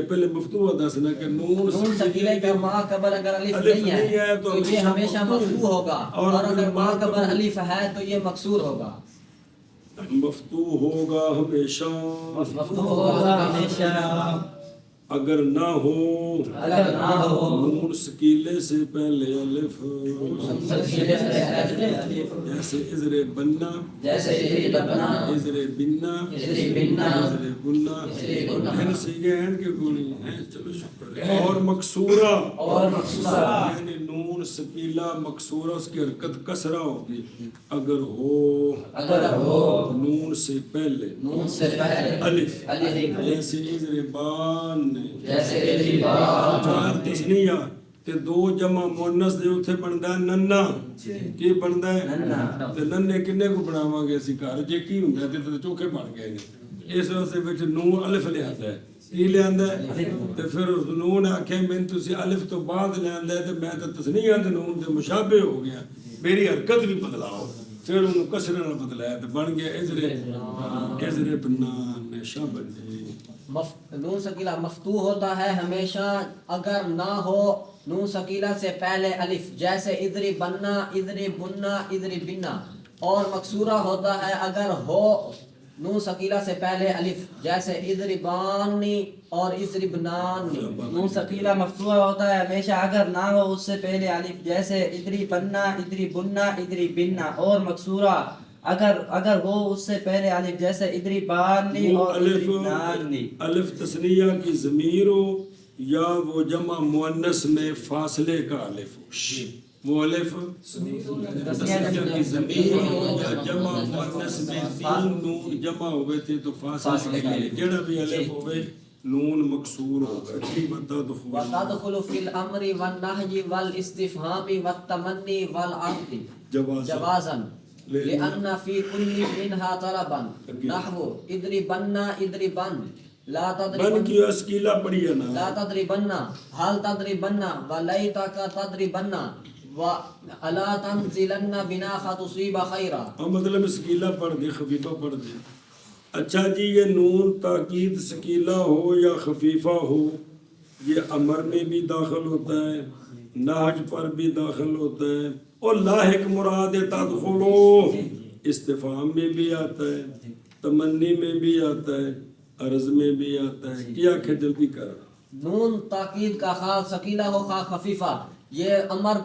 [SPEAKER 1] پہلے مفتوح دسنا کہ نون
[SPEAKER 2] سکیلے کا ما قبل اگر الف نہیں ہے تو یہ ہمیشہ مفتوح ہوگا، اور اگر ما قبل الف ہے تو یہ مکسور ہوگا۔
[SPEAKER 1] مفتوح ہوگا ہمیشہ،
[SPEAKER 2] مفتوح ہوگا ہمیشہ،
[SPEAKER 1] اگر نہ ہو نون سکیلے سے پہلے الف، جیسے ازر بننا ازر بننا ازر بننا ہن سیگے ہیں کہ گونی ہیں، چلو شکر ہے۔ اور مکسورہ یعنی نون سکیلہ مکسورہ اس کی حرکت کسرہ ہوگی اگر ہو نون سے پہلے الف، جیسے ازر بان چار تسنیہ تے دو جمع مؤنث دے اوتھے بندا ہے ننا کی بندا ہے
[SPEAKER 3] ننا
[SPEAKER 1] تے ننے کنے کو بناواں گے اسی گھر جے کی ہوندا تے چوکھے بن گئے نے اس واسطے وچ نون الف لیندا ہے کی لیندا ہے تے پھر نون آکھے میں تسی الف تو بعد لیندا ہے تے میں تے تسنیہ تے نون دے مشابہ ہو گیا میری حرکت بھی بدلاؤ پھر انہوں کسرے نال بدلایا تے بن گیا ازرے بنان شابن
[SPEAKER 2] نون سکیلہ مفتوح ہوتا ہے ہمیشہ اگر نہ ہو نون سکیلہ سے پہلے الف، جیسے ادری بننا، ادری بننا، ادری بننا، اور مکسورہ ہوتا ہے اگر ہو نون سکیلہ سے پہلے الف، جیسے ادری بانی اور ادری بنانی۔
[SPEAKER 3] نون ثقیلہ مفتوح ہوتا ہے ہمیشہ اگر نہ ہو اس سے پہلے الف، جیسے ادری بننا، ادری بننا، ادری بننا، اور مکسورہ اگر ہو اس سے پہلے الف، جیسے ادری بانی اور ادری بنانی۔
[SPEAKER 1] الف تثنیہ کی ضمیر ہو یا وہ جمع مؤنث میں فاصلے کا الف ہو، وہ الف تثنیہ کی ضمیر ہو یا جمع مؤنث میں تین نون جمع ہوئے تھے تو فاصلے کے لیے جڑا بھی الف ہوئے نون مکسور ہوگا۔ جی
[SPEAKER 2] وَتَدْخُلُ فِي الْأَمْرِ وَالنَّهْيِ وَالْإِسْتِفْهَامِ وَالتَّمَنِّ وَالْعَرْضِ جَوَازًا لِأَنَّ فِي كُلِّ مِنْهَا طَلَبًا نَحْوُ اِدْرِبَنَّ اِدْرِبَنَّ لا
[SPEAKER 1] بن کی اسکیلہ پڑھی ہے نا،
[SPEAKER 2] لا تضربن هل تضربن وليتك تضربن ولا تنزلن بنا فتصيب خيرا۔
[SPEAKER 1] اور مطلب اسکیلہ پڑھ دے خفیفہ پڑھ دے۔ اچھا جی یہ نون تاکید سکیلہ ہو یا خفیفہ ہو یہ امر میں بھی داخل ہوتا ہے، نہج پر بھی داخل ہوتا ہے، اور لاحق مراد تدخلو استفہام میں بھی آتا ہے، تمنی میں بھی آتا ہے، عرض میں بھی آتا ہے۔ کیا کہ جلدی کر
[SPEAKER 2] نون تاکید کا خواہ سکیلہ ہو خواہ خفیفہ یہ امر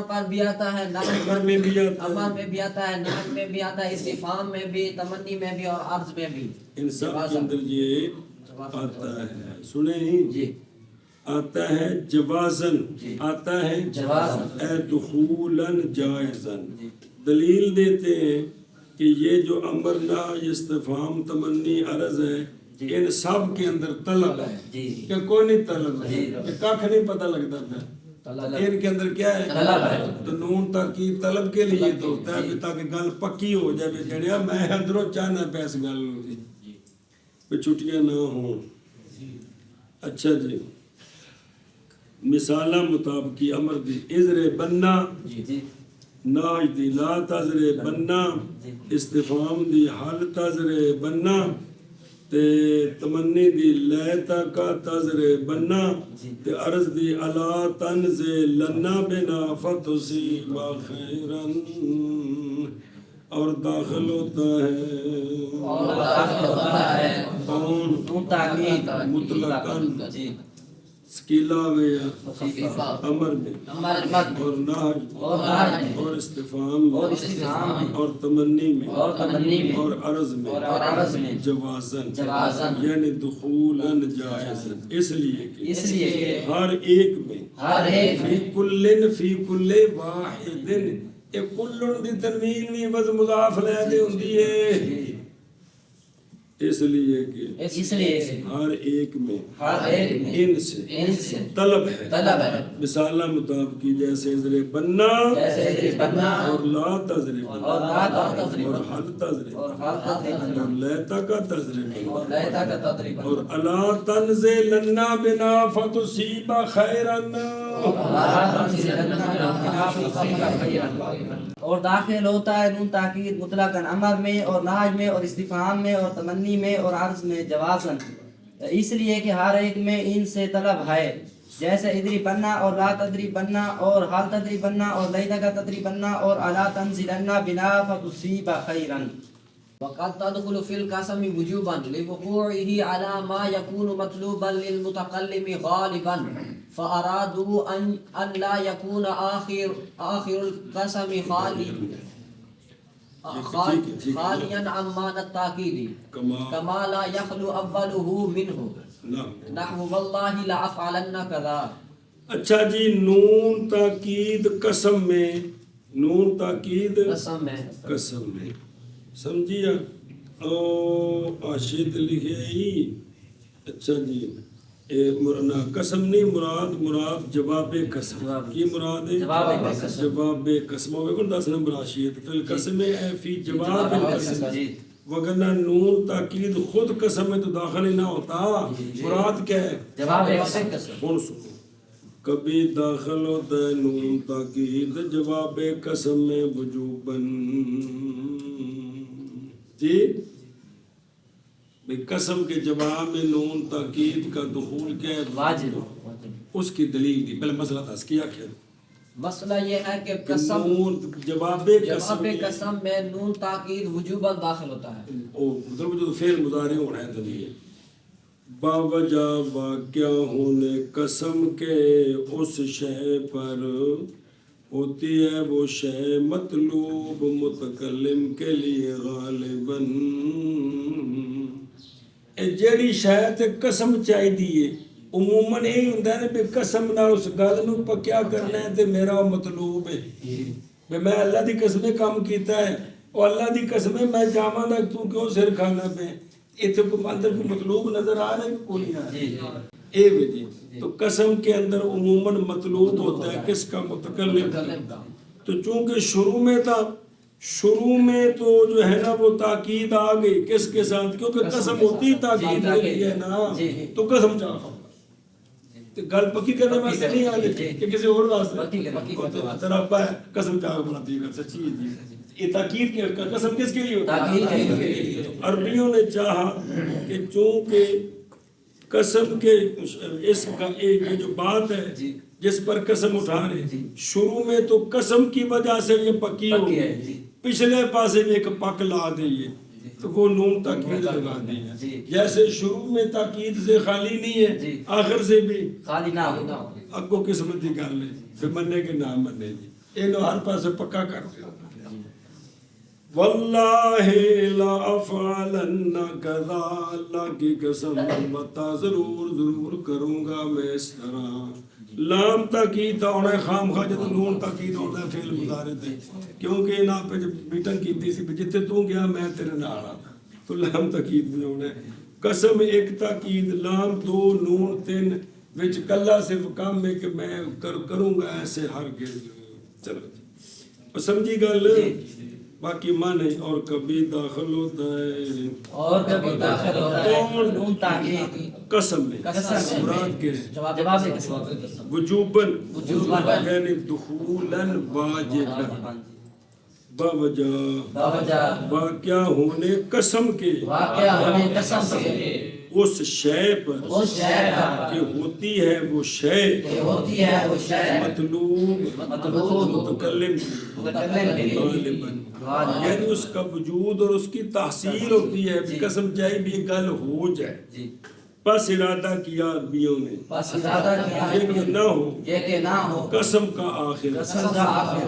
[SPEAKER 2] پر بھی آتا ہے،
[SPEAKER 1] امر میں بھی آتا ہے،
[SPEAKER 2] امر میں بھی آتا ہے، نہج میں بھی آتا ہے، استفہام میں بھی، تمنی میں بھی اور عرض میں بھی۔
[SPEAKER 1] ان سب کے اندر یہ آتا ہے، سنیں ہی
[SPEAKER 2] جی
[SPEAKER 1] آتا ہے جوازن، آتا ہے
[SPEAKER 2] جوازن،
[SPEAKER 1] اے دخولاً جائزن۔ دلیل دیتے ہیں کہ یہ جو امر نہی استفہام تمنی عرض ہے ان سب کے اندر طلب ہے کہ کوئی نہیں طلب ہے کہ کاکھ نہیں پتہ لگتا ہے ان کے اندر کیا ہے
[SPEAKER 2] طلب ہے۔
[SPEAKER 1] تو نون تاکید طلب کے لیے تو ہوتا ہے تاکہ گل پکی ہو جائے جڑیا میں اندروں چاہنا پیس گل ہوگی پہ چھٹیاں نہ ہوں۔ اچھا جی مثالہ مطابقی امر دی ازر بننا ناج دی لا تزر بننا استفہام دی حل تزر بننا تے تمنی دی لیتا کا تزر بننا تے عرض دی علا تنزلن بنا فتصیب خیرن اور داخل ہوتا ہے
[SPEAKER 3] نون تاکید
[SPEAKER 1] مطلقاً سکیلہ میں یا امر میں اور نہج اور استفہام میں اور تمنی میں اور عرض میں جوازن یعنی دخولاً جائزن، اس لیے کہ ہر ایک میں فی کل واحد ایک کلن دی تنوین بھی بس مضاف لے دے ہوندی ہے، اس لیے کہ ہر ایک میں ان سے طلب ہے مثالہ مطابقی جیسے ازر بننا اور لا تزر بننا اور حل تزر اور لیتا کا تزر اور الا تنزلن بنا فتصیب خیرن
[SPEAKER 3] اور داخل ہوتا ہے نون تاکید مطلقاً امر میں اور نہج میں اور استفہام میں اور تمنی میں اور عرض میں جوازن، اس لیے کہ ہر ایک میں ان سے طلب ہے، جیسے ادری بننا اور لا تدری بننا اور حال تدری بننا اور لیتا کا تدری بننا اور الا تنزلن بنا فتصیب خیرن۔
[SPEAKER 2] وقد تدخل في القسم وجوبا لوقوعه على ما يكون مطلوبا للمتكلم غالبا فأرادوا أن لا يكون آخر القسم خاليا عن معنى التأكيد كما لا يخلو أوله منه نحو والله لأفعلن كذا۔
[SPEAKER 1] اچھا جی نون تاکید قسم میں، نون تاکید قسم میں سمجھیا او آشید لکھے ہی۔ اچھا جی قسم نہیں مراد جواب قسم کی مراد ہے جواب قسم ہوگا 10 نمبر حاشیت فی القسم ہے فی جواب قسم وگرنہ نون تاکید خود قسم میں تو داخل ہی نہ ہوتا مراد کیا ہے
[SPEAKER 2] جواب قسم
[SPEAKER 1] کون سنو کبھی داخل ہوتا ہے نون تاکید جواب قسم میں وجوباً جی قسم کے جواب میں نون تاکید کا دخول کیا ہے
[SPEAKER 2] واجب
[SPEAKER 1] اس کی دلیل دی پہلے مسئلہ تھا اس کیا کیا
[SPEAKER 2] مسئلہ یہ ہے کہ قسم
[SPEAKER 1] جواب
[SPEAKER 2] قسم میں نون تاکید وجوباً داخل ہوتا ہے
[SPEAKER 1] مطلب جو فعل مضارع ہونا ہے تبھی باوجہ واقع ہونے قسم کے اس شے پر ہوتی ہے وہ شے مطلوب متکلم کے لیے غالباً جیڑی شاید قسم چاہیے عموماً یہی ہوتا ہے نا بھی قسم نہ اس گل نو پکیا کرنا ہے تے میرا مطلوب ہے بھی میں اللہ دی قسمیں کام کیتا ہے اور اللہ دی قسمیں میں جاواں گا تو کیوں سر کھانا پہ اتنے کو اندر کوئی مطلوب نظر آ رہا ہے کوئی نہیں آ رہا اے وجہ تو قسم کے اندر عموماً مطلوب ہوتا ہے کس کا متکلم کا تو چونکہ شروع میں تو جو ہے نا وہ تاکید آ گئی کس کے ساتھ کیونکہ قسم ہوتی تاکید کے لیے نا تو قسم چاہا گل پکی کرنے واسطے نہیں آ گئی کہ کسی اور واسطے تیرا ابا ہے قسم چاہا بناتی ہے سچی ہے یہ تاکید کی قسم کس کے لیے ہوتی ہے عربیوں نے چاہا کہ چونکہ قسم کے اس کا یہ جو بات ہے جس پر قسم اٹھا رہے شروع میں تو قسم کی وجہ سے یہ پکی ہوگی پچھلے پاسے میں ایک پک لا دئیے تو وہ نون تاکید لگا دیا جیسے شروع میں تاکید سے خالی نہیں ہے آخر سے بھی
[SPEAKER 2] خالی نہ ہو
[SPEAKER 1] اگو قسمت کی گل ہے پھر مننے کے نام مننے جی یہ ہر پاسے پکا کرتے ہو واللہ لا افعلن کذا اللہ کی قسم البتہ ضرور کروں گا میں اس طرح لام تاکید ہونا ہے خام خواہ جب نون تاکید ہوتا ہے فعل مضارع تے کیونکہ نا پہ جب میٹنگ کیتی سی جتے تو گیا میں تیرے نال آ تو لام تاکید بھی ہونا ہے قسم ایک تاکید لام 2 نون 3 وچ کلا صرف کام ہے کہ میں کروں گا ایسے ہرگز چلو جی سمجھی گل باقی معنی اور کبھی داخل ہوتا ہے
[SPEAKER 2] نون تاکید
[SPEAKER 1] قسم میں مراد کے
[SPEAKER 2] جواب
[SPEAKER 1] وجوباً یعنی دخولاً واجباً باوجہ واقع ہونے قسم کے اس شے پر کہ ہوتی ہے وہ شے مطلوب متکلم غالباً یعنی اس کا وجود اور اس کی تحصیل ہوتی ہے قسم چاہیے بھی گل ہو جائے بس ارادہ کیا عربیوں نے یہ کہ نہ ہو قسم کا آخر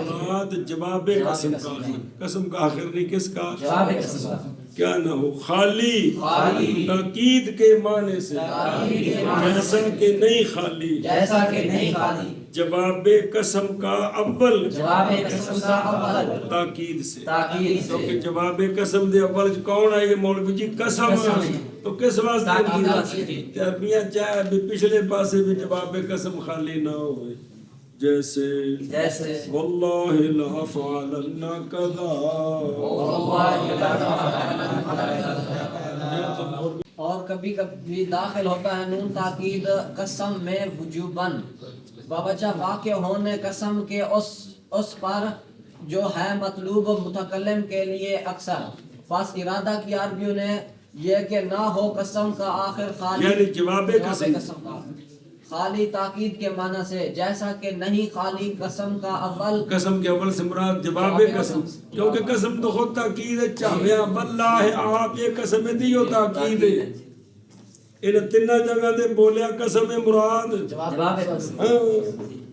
[SPEAKER 1] مراد جواب قسم کا آخر قسم کا آخر نہیں کس کا کیا نہ ہو خالی تاکید کے معنی سے جیسا کہ نہیں خالی جواب قسم کا اول تاکید سے کیونکہ جواب قسم دے اول کون ہے یہ مولوی جی قسم تو کس واسطے عربیاں چاہے بھی پچھلے پاسے بھی جواب قسم خالی نہ ہوئے جیسے واللہ لا فعلن کذا
[SPEAKER 2] اور کبھی کبھی داخل ہوتا ہے نون تاکید قسم میں وجوباً باوجہ واقع ہونے قسم کے اس پر جو ہے مطلوب متکلم کے لیے اکثر پس ارادہ کیا عربیوں نے یہ کہ نہ ہو قسم کا آخر خالی
[SPEAKER 1] یعنی جواب قسم
[SPEAKER 2] کا خالی تاکید کے معنی سے جیسا کہ نہیں خالی قسم کا اول
[SPEAKER 1] قسم کے اول سے مراد جواب قسم کیونکہ قسم تو خود تاکید ہے چاہیا واللہ آپ یہ قسم دی ہو تاکید ہے ان تین جگہ دے بولیا قسم مراد
[SPEAKER 2] جواب قسم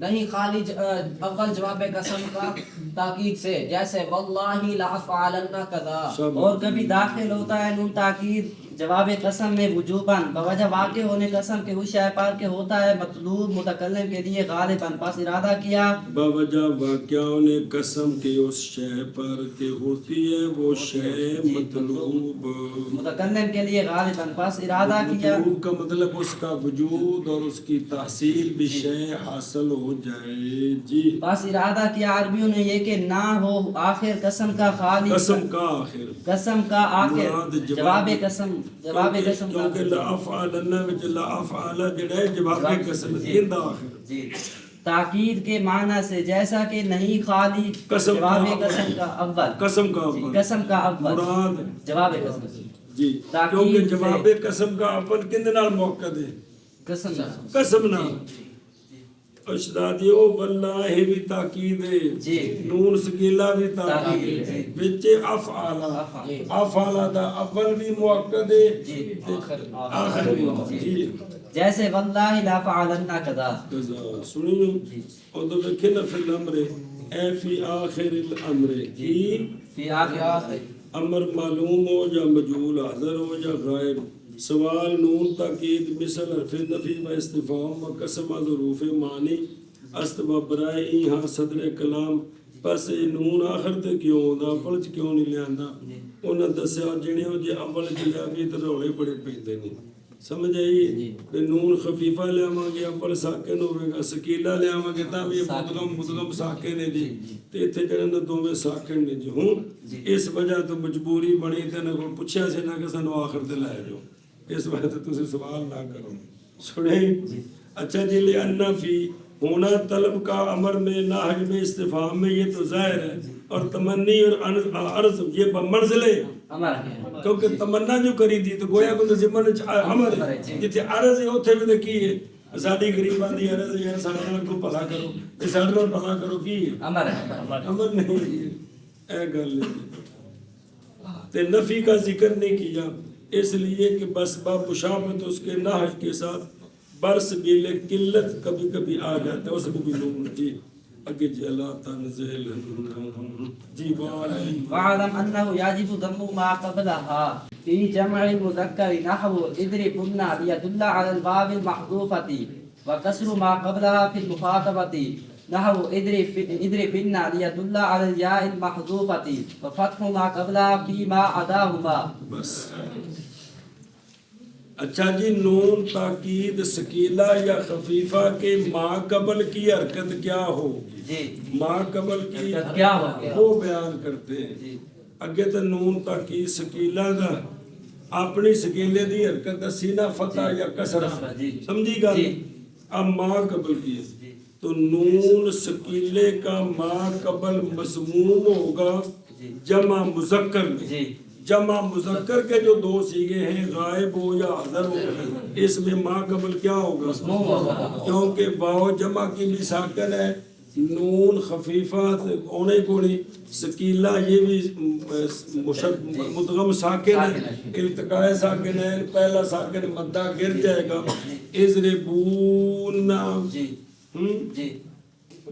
[SPEAKER 2] نہیں خالی اول جواب قسم کا تاکید سے جیسے واللہ لا افعلن کذا
[SPEAKER 3] اور کبھی داخل ہوتا ہے نون تاکید جواب قسم میں وجوباً بوجہ واقع ہونے قسم کے اس شے پر کہ ہوتا ہے مطلوب متکلم کے لیے غالباً، پس ارادہ کیا
[SPEAKER 1] باوجہ واقعہ نے قسم کے اس شے پر کہ ہوتی ہے وہ شے مطلوب،
[SPEAKER 3] متکلم کے لیے غالباً، پس ارادہ کیا،
[SPEAKER 1] مطلوب کا مطلب اس کا وجود اور اس کی تحصیل بھی شے حاصل ہو جائے۔ جی
[SPEAKER 3] پس ارادہ کیا عربیوں نے یہ کہ نہ ہو آخر قسم کا خالی،
[SPEAKER 1] قسم کا آخر،
[SPEAKER 3] قسم کا آخر،
[SPEAKER 1] مراد
[SPEAKER 3] جواب قسم، جواب قسم کا
[SPEAKER 1] کیونکہ لافعلن وچ لافعل جڑا ہے جواب قسم ایندا آخر،
[SPEAKER 3] جی تاکید کے معنی سے جیسا کہ نہیں خالی،
[SPEAKER 1] قسم کا
[SPEAKER 3] جواب قسم کا اول،
[SPEAKER 1] قسم کا
[SPEAKER 3] جی،
[SPEAKER 1] اول
[SPEAKER 3] قسم کا اول،
[SPEAKER 1] مراد
[SPEAKER 3] جواب قسم،
[SPEAKER 1] جی،
[SPEAKER 3] تاکید
[SPEAKER 1] کیونکہ
[SPEAKER 3] سے-
[SPEAKER 1] جواب قسم کا اول کن نال موقع ہے؟
[SPEAKER 3] قسم
[SPEAKER 1] قسم نال۔ اشدادیو واللہ بھی تاکید ہے،
[SPEAKER 3] جی،
[SPEAKER 1] نون سکیلا بھی
[SPEAKER 3] تاکید
[SPEAKER 1] تاکید ہے،
[SPEAKER 3] ہے،
[SPEAKER 1] وچ افعال دا اول بھی موقع ہے،
[SPEAKER 3] جی،
[SPEAKER 1] آخر بھی جی
[SPEAKER 3] جیسے واللہ لا فعلنا کذا،
[SPEAKER 1] قضا سنیو اور تو دیکھے نا فی الامر اے فی آخر الامر کی
[SPEAKER 3] فی آخر
[SPEAKER 1] امر معلوم ہو یا مجہول حاضر ہو یا غائب، سوال نون تاکید مثل حرف نفی و استفہام و قسم ظروف معنی است و برائے یہاں صدر کلام، پس نون آخر تے کیوں ہوندا اول چ کیوں نہیں لیاندا؟ انہاں دسیا جڑے ہو جے اول چ لیا بھی تے رولے بڑے پیندے نے، سمجھ آئی؟ تے نون خفیفہ لے آواں گے اول ساکن ہوے گا، سکیلا لے آواں گے تاں بھی مدغم ساکن ہے جی، تے ایتھے جڑے نے دوویں ساکن نے جی ہوں اس وجہ تو مجبوری بنی تے نہ کوئی پوچھیا سی نہ کہ سانو آخر تے لے جاؤ، اس وجہ تے تسی سوال نہ کرو سنیں۔ اچھا جی لأن فی ہونا طلب کا امر میں ناحج میں استفہام میں یہ تو ظاہر ہے، اور تمنی اور عرض یہ بمنزل ہے،
[SPEAKER 3] امر ہے،
[SPEAKER 1] کیونکہ تمنا جو کری تھی تو گویا کو ذمن امر ہے، جتھے عرض ہے اوتھے بھی تے کی ہے، ساڈی غریباں دی عرض ہے ساڈے نال کو بھلا کرو، تے ساڈے نال بھلا کرو کی ہے؟
[SPEAKER 3] امر ہے،
[SPEAKER 1] امر نہیں ہے، اے گل نہیں تے نفی کا ذکر نہیں کیا اس لیے کہ بس باب مشابہت اس کے نحج کے ساتھ برس بیل قلت کبھی کبھی آ جاتا ہے، اس کو بھی لوگ جی اگے جلا تنزل جی
[SPEAKER 3] واعلم انه يجب ضم ما قبلها في جمع المذكر نحو اضربن ليدل على الباب المحذوفة، وكسر ما قبلها في المخاطبة نحو اضربن ليدل على الياء المحذوفة، وفتح ما قبلها فيما عداهما۔
[SPEAKER 1] بس اچھا جی نون تاکید سکیلا یا خفیفہ کے ما قبل کی حرکت کیا ہوگی؟
[SPEAKER 3] جی
[SPEAKER 1] ما قبل کی
[SPEAKER 3] کیا ہوگی؟
[SPEAKER 1] وہ بیان کرتے ہیں اگے تو نون تاکید سکیلا دا اپنی سکیلے دی حرکت دا سینہ فتح یا کسر سمجھی گا؟ اب ما قبل کی تو نون سکیلے کا ما قبل مضموم ہوگا جمع مذکر میں، جمع مذکر کے جو دو سیغے ہیں غائب ہو یا حاضر ہو اس میں ما قبل کیا ہوگا؟ کیونکہ واو جمع کی بھی ساکن ہے، نون خفیفہ ہونے کو نہیں، سکیلا یہ بھی مدغم ساکن ہے، التقاء ساکن ہے، پہلا ساکن مدہ گر جائے گا، اضربون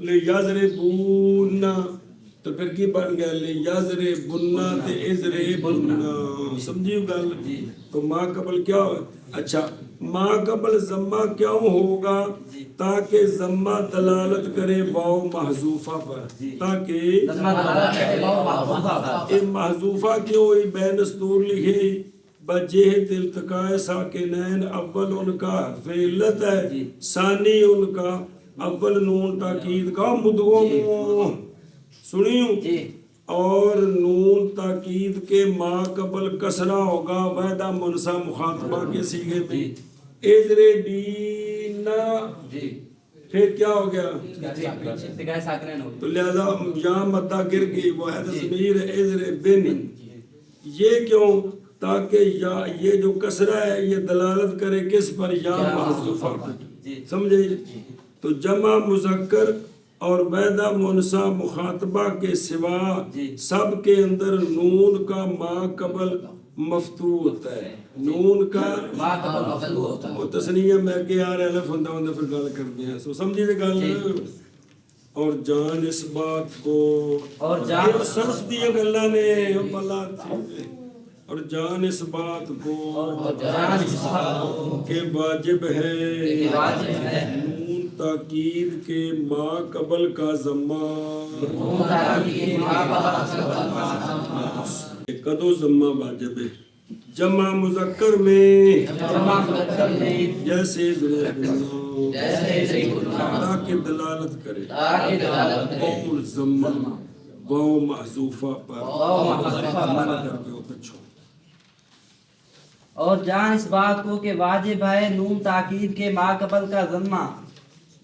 [SPEAKER 1] لیضربون تو پھر کی بن گیا لیضربن تے اضربن، سمجھیو گل؟ تو ما قبل کیا ہو؟ اچھا ما قبل ضمہ کیوں ہوگا؟ تاکہ ضمہ دلالت کرے واو محذوفہ پر، تاکہ محذوفہ کیوں ہوئی بین اسطور لکھے بجہت التقاء ساکنین، اول ان کا حرف علت ہے، ثانی ان کا اول نون تاکید کا مدغم سنیوں، اور نون تاکید کے ما قبل کسرہ ہوگا وحدہ منسا مخاطبہ کے سیغے میں، اضربینا پھر کیا ہو گیا؟ تو لہذا یہاں مدہ گر گئی وحد ضمیر اضربن، یہ کیوں؟ تاکہ یہ جو کسرہ ہے یہ دلالت کرے کس پر؟ یا محذوفہ پر، سمجھے؟ تو جمع مذکر اور وحدہ منسا مخاطبہ کے سوا سب کے اندر نون کا ما قبل مفتوح ہوتا ہے، نون کا
[SPEAKER 2] ما قبل مفتوح ہوتا ہے،
[SPEAKER 1] وہ تسنیہ میں کہ یار الف ہوندا ہوندا پھر گل کرتے ہیں سو سمجھی تے گل۔ اور جان اس بات کو
[SPEAKER 3] اور جان
[SPEAKER 1] صرف دی گلاں نے بلا اور جان اس بات کو
[SPEAKER 3] جان اس بات کو
[SPEAKER 1] کہ واجب ہے
[SPEAKER 3] کہ واجب ہے
[SPEAKER 1] نون تاکید کے ما قبل کا ضمہ
[SPEAKER 3] نون تاکید کے ما قبل
[SPEAKER 1] کدو ضمہ واجب ہے جمع مذکر میں
[SPEAKER 3] جمع مذکر میں
[SPEAKER 1] جیسے
[SPEAKER 3] جیسے
[SPEAKER 1] تاکہ دلالت کرے
[SPEAKER 3] تاکہ دلالت کرے
[SPEAKER 1] اور ضمہ واو محذوفہ پر
[SPEAKER 3] واو محذوفہ پر
[SPEAKER 1] چھو
[SPEAKER 3] اور جان اس بات کو کہ واجب ہے نون تاکید کے ما قبل کا ضمہ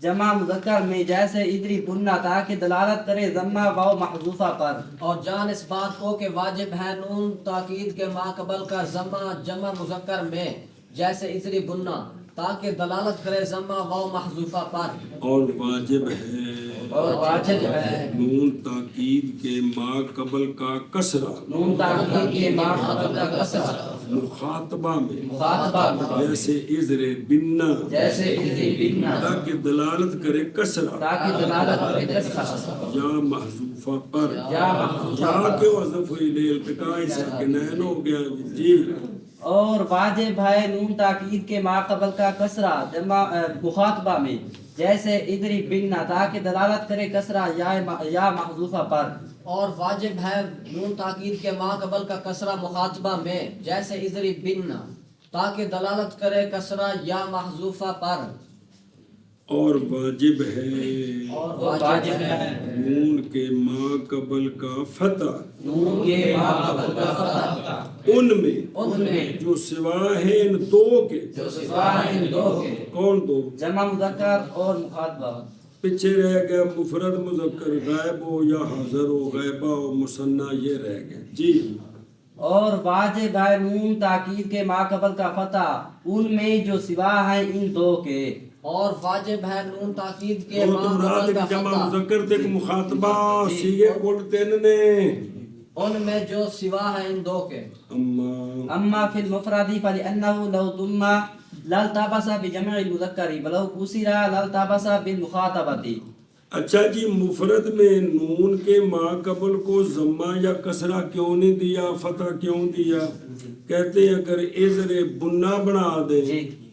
[SPEAKER 3] جمع مذکر میں جیسے ادری بننا تاکہ دلالت کرے ضمہ واو محذوفہ پر
[SPEAKER 2] اور جان اس بات کو کہ واجب ہے نون تاکید کے ما قبل کا ضمہ جمع مذکر میں جیسے اثری بننا تاکہ دلالت کرے ضمہ واو محذوفہ پر
[SPEAKER 1] اور واجب ہے
[SPEAKER 3] اور واجب ہے
[SPEAKER 1] نون تاکید کے ما قبل کا کسرہ
[SPEAKER 3] نون تاکید کے ما قبل کا کسرہ
[SPEAKER 1] مخاطبہ میں
[SPEAKER 3] مخاطبہ میں
[SPEAKER 1] جیسے ازر بننا
[SPEAKER 3] جیسے ادری بننا
[SPEAKER 1] تاکہ دلالت کرے کسرہ
[SPEAKER 3] تاکہ دلالت کرے کسرہ
[SPEAKER 1] یا محذوفہ پر
[SPEAKER 3] یا محذوفہ
[SPEAKER 1] یا کے وظف الى التقاء ساکنین ہو گیا جی
[SPEAKER 3] اور واجب ہے نون تاکید کے ما قبل کا کسرہ جمع مخاطبہ میں جیسے ادری بننا تاکہ دلالت کرے کسرہ یا محذوفہ پر
[SPEAKER 2] اور واجب ہے نون تاکید کے ما قبل کا کسرہ مخاطبہ میں جیسے اثری بننا تاکہ دلالت کرے کسرہ یا محذوفہ پر
[SPEAKER 1] اور واجب ہے
[SPEAKER 3] اور واجب ہے
[SPEAKER 1] نون کے ما قبل کا فتح
[SPEAKER 3] نون کے ما قبل کا فتح
[SPEAKER 1] ان میں جو سوا ہے ان دو کے
[SPEAKER 3] جو سوا ان دو کے
[SPEAKER 1] کون دو
[SPEAKER 3] جمع مذکر اور مخاطبہ
[SPEAKER 1] پیچھے رہ گیا مفرد مذکر غائب ہو یا حاضر ہو غائبہ ہو مثنیٰ یہ رہ گیا جی
[SPEAKER 3] اور واجب ہے نون تاکید کے ما قبل کا فتح ان میں جو سوا ہے ان دو کے
[SPEAKER 2] اور واجب ہے نون تاکید کے
[SPEAKER 1] تو
[SPEAKER 2] ما
[SPEAKER 1] مراد
[SPEAKER 2] قبل کا
[SPEAKER 1] جمع
[SPEAKER 2] فتح
[SPEAKER 1] مذکر تک مخاطبہ سیگے کل تین نے
[SPEAKER 2] ان میں جو سوا ہے ان دو کے
[SPEAKER 3] اما فی المفرد فلانه لو ضم لالتبس بجمع المذکر ولو کسر لالتبس بالمخاطبۃ
[SPEAKER 1] اچھا جی مفرد میں نون کے ما قبل کو ضمہ یا کسرہ کیوں نہیں دیا فتح کیوں دیا کہتے ہیں اگر ازر بننا بنا دے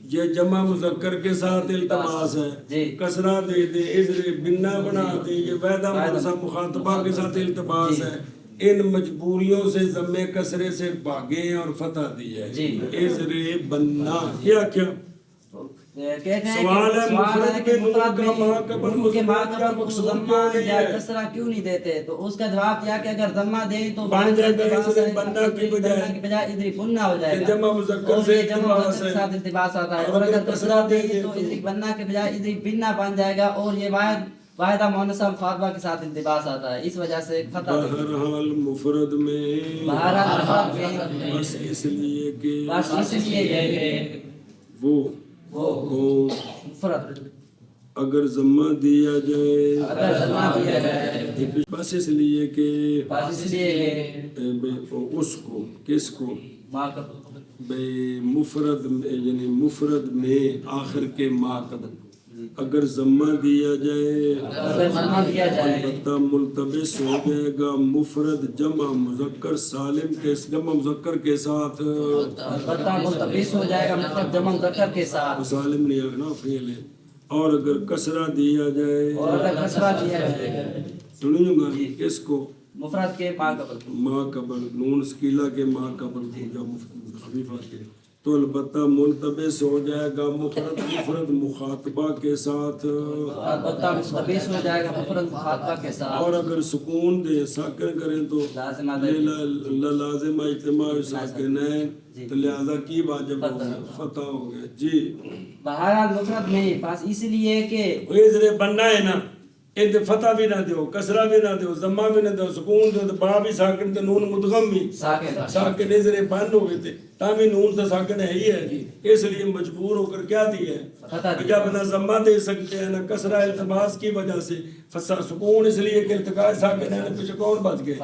[SPEAKER 1] یہ جمع مذکر کے ساتھ التباس ہے کسرہ دے دے ازر بننا بنا دے یہ وحدہ مؤنثہ مخاطبہ کے ساتھ التباس ہے ان مجبوریوں سے ضمے کسرے سے بھاگے اور فتح دی ہے ازر بننا کیا سوال ہے مفرد کے نون کا ما قبل ضمہ
[SPEAKER 3] یا کسرہ کیوں نہیں دیتے تو اس کا جواب دیا کہ اگر ضمہ دیں تو
[SPEAKER 1] بن جائے گا ازر بننا کی بجائے
[SPEAKER 3] ادری بننا ہو جائے گا
[SPEAKER 1] جمع مذکر سے
[SPEAKER 3] ساتھ التباس آتا ہے اور اگر کسرہ دیں تو ادری بننا کے بجائے ادری بننا بن جائے گا اور یہ واحدہ مؤنثہ مخاطبہ کے ساتھ التباس آتا ہے اس وجہ سے فتح
[SPEAKER 1] بہرحال مفرد میں بس اس لیے کہ وہ
[SPEAKER 3] مفرد
[SPEAKER 1] اگر ضمہ دیا جائے بس اس لیے کہ اس کو کس کو بے مفرد یعنی مفرد میں آخر کے ما قبل اگر ضمہ دیا جائے البتہ ملتبس ہو جائے گا مفرد جمع مذکر سالم کے جمع مذکر کے ساتھ
[SPEAKER 3] البتہ ملتبس ہو جائے گا مفرد جمع مذکر کے ساتھ
[SPEAKER 1] سالم نہیں ہے نا فعل ہے اور اگر کسرہ دیا جائے سنیے گا کس کو
[SPEAKER 3] مفرد کے
[SPEAKER 1] ما قبل نون سکیلا کے ما قبل یا خفیفہ کے تو البتہ ملتبس ہو جائے گا مفرد مخاطبہ کے ساتھ
[SPEAKER 3] البتہ ملتبس ہو جائے گا مفرد مخاطبہ کے ساتھ
[SPEAKER 1] اور اگر سکون دے ساکن کریں تو لازم اجتماع ساکنین تو لہذا کی واجب ہو گیا فتح ہو گیا جی
[SPEAKER 3] بہرحال مفرد میں بس اس لیے کہ
[SPEAKER 1] ذرے بننا ہے نا ان فتح بھی نہ دیو کسرہ بھی نہ دیو ضمہ بھی نہ دیو سکون دیو تو با بھی ساکن تو نون مدغم بھی ساکن ذرے بند ہو گئے تھے تامی نون تو ساکن ہے ہی ہے اس لیے مجبور ہو کر کیا دی ہے جب نہ ضمہ دے سکتے ہیں نہ کسرہ التباس کی وجہ سے سکون اس لیے کہ التقاء ساکن ہے پیچھے کون بچ گئے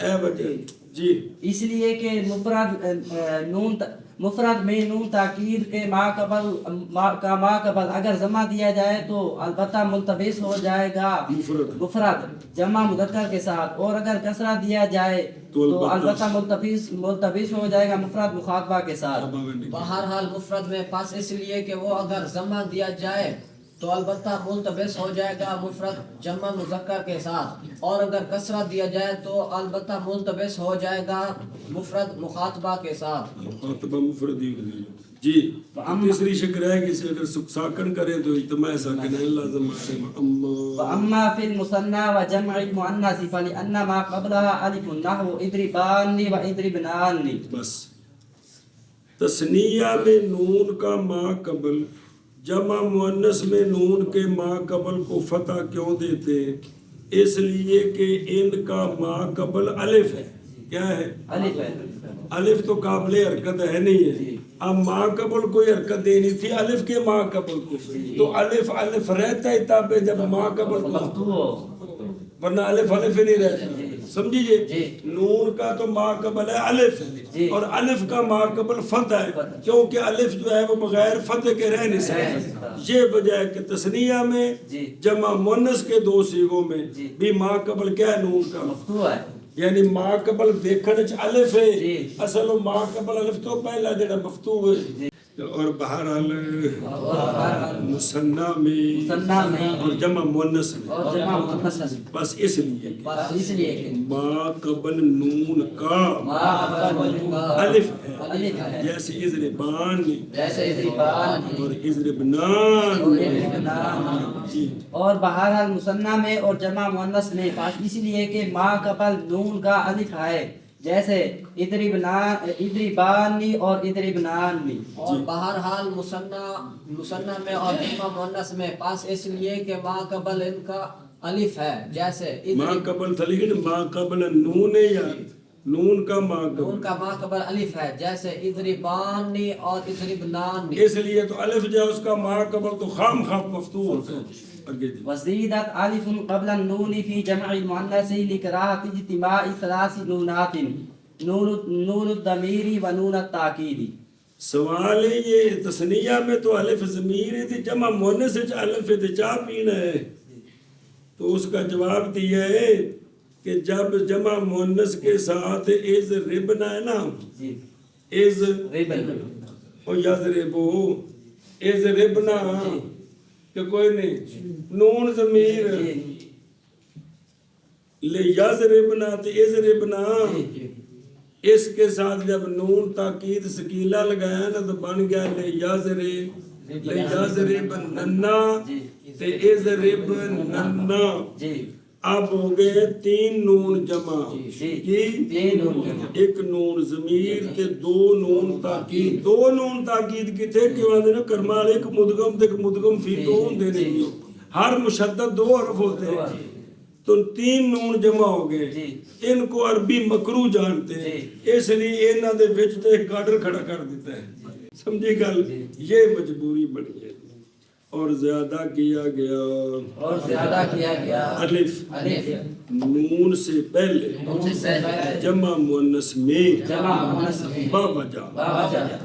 [SPEAKER 1] اے وجہ جی
[SPEAKER 3] اس لیے کہ مفرد مفرد میں نون تاکید کے ما قبل اگر جمع دیا جائے تو البتہ ملتبس ہو جائے گا مفرد جمع مذکر کے ساتھ، اور اگر کسرہ دیا جائے تو البتہ ملتبس ہو جائے گا مفرد مخاطبہ کے ساتھ۔
[SPEAKER 2] بہرحال مفرد میں پاس اس لیے کہ وہ اگر جمع دیا جائے تو البتہ ملتبس ہو جائے گا مفرد جمع مذکر کے ساتھ، اور اگر کسرہ دیا جائے تو البتہ ملتبس ہو جائے گا مفرد مخاطبہ کے ساتھ۔
[SPEAKER 1] مخاطبہ مفرد ہی ہوگی جی۔ تیسری شکل ہے کہ اسے اگر ساکن کریں تو اجتماع ساکن ہے لازم ہے
[SPEAKER 3] اما فی المثنى وجمع المؤنث فلأن ما قبلها الف نحو اضربان واضربنان۔
[SPEAKER 1] بس تثنیہ میں نون کا ما قبل، جمع مؤنث میں نون کے ما قبل کو فتح کیوں دیتے؟ اس لیے کہ ان کا ما قبل الف ہے۔ کیا ہے؟
[SPEAKER 3] الف ہے۔
[SPEAKER 1] الف تو قابل حرکت ہے نہیں ہے، اب ما قبل کوئی حرکت دینی تھی الف کے ما قبل کو، تو الف الف رہتا ہے تب جب ما قبل کو، ورنہ الف الف ہی نہیں رہتا۔ سمجھیے نون کا تو ما قبل ہے الف، اور الف کا ما قبل فتح ہے، کیونکہ الف جو ہے وہ بغیر فتح کے رہ نہیں سکتا۔ یہ وجہ ہے کہ تثنیہ میں جمع مؤنث کے دو صیغوں میں بھی ما قبل کیا ہے؟ نون کا
[SPEAKER 3] مفتوح ہے،
[SPEAKER 1] یعنی ما قبل دیکھنے چ الف ہے، اصل ما قبل الف تو پہلا جڑا مفتوح ہے۔ اور بہرحال مثنیٰ میں اور جمع مؤنث میں بس اس لیے کہ ما قبل نون کا الف ہے، جیسے اضربان اور اضربنان۔
[SPEAKER 3] اور بہرحال مثنیٰ میں اور جمع مؤنث میں اس لیے کہ ما قبل نون کا الف ہے، جیسے اضربانی اور اضربنان۔
[SPEAKER 2] اور بہرحال مثنیٰ میں اور جمع مؤنث میں پاس اس لیے کہ ما قبل ان کا الف ہے، جیسے
[SPEAKER 1] ما قبل تھا لیکن ما قبل نون ہے یا نون کا ما
[SPEAKER 2] قبل الف ہے، جیسے اضربانی اور اضربنان۔
[SPEAKER 1] اس لیے تو الف جو اس کا ما قبل تو خام خام مفتوح ہوتا ہے۔
[SPEAKER 3] وزیدت الف قبل النون فی جمع المؤنث لکراہت اجتماع ثلاث نونات نون الضمیر و نون التاکید۔
[SPEAKER 1] سوال ہے یہ تثنیہ میں تو الف ضمیر ہے، جمع مؤنث ہے الف ہے، چاہ پینا ہے، تو اس کا جواب دیا ہے کہ جب جمع مؤنث کے ساتھ از ربنا ہے نا، از او یضربو از ربنا کہ کوئی نہیں، نون ضمیر لے یضربنا تے اضربنا، اس کے ساتھ جب نون تاکید سکیلا لگایا نا تو بن گیا لے یضربننا تے اضربننا۔ اب ہو گئے تین نون جمع کی، ایک نون ضمیر تے دو نون تاکید۔ دو نون تاکید کی تھے کہ وہاں دینا کرمال ایک مدغم تے مدغم فی کون دینے گی، ہر مشدد دو حرف ہوتے ہیں، تو تین نون جمع ہو گئے۔ ان کو عربی مکرو جانتے ہیں، اس لیے انہاں دے وچ تے ایک گاڈر کھڑا کر دیتا ہے۔ سمجھی گل؟ یہ مجبوری بنی ہے۔ اور زیادہ کیا گیا الف نون سے پہلے جمع مؤنث میں باوجہ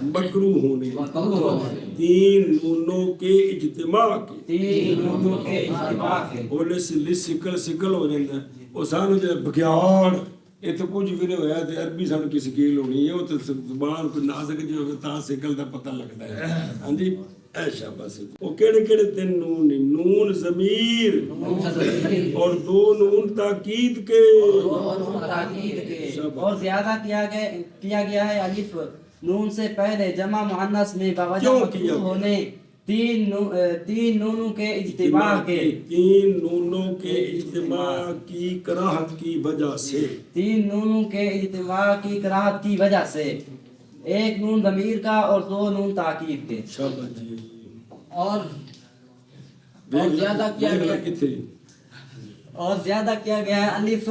[SPEAKER 1] مکروہ ہونے تین نونوں کے اجتماع کے بولے سے سکل سکل ہو جاتا ہے۔ وہ سانو جو بگیاڑ یہ تو کچھ بھی نہیں ہویا تے عربی سانو کی سکیل ہونی ہے، وہ تو زبان کو نازک جو ہوگا تا سکل دا پتہ لگتا ہے۔ ہاں جی ایشا بس وہ کیڑے کیڑے تین نون، نون ضمیر اور دو نون تاکید کے،
[SPEAKER 3] اور زیادہ کیا گیا ہے الف نون سے پہلے جمع مؤنث میں باوجہ مکروہ ہونے تین نونوں کے اجتماع کے،
[SPEAKER 1] تین نونوں کے اجتماع کی کراہت کی وجہ سے،
[SPEAKER 3] تین نونوں کے اجتماع کی کراہت کی وجہ سے، ایک نون ضمیر کا اور دو نون تاکید کے۔
[SPEAKER 2] اور زیادہ کیا گیا ہے الف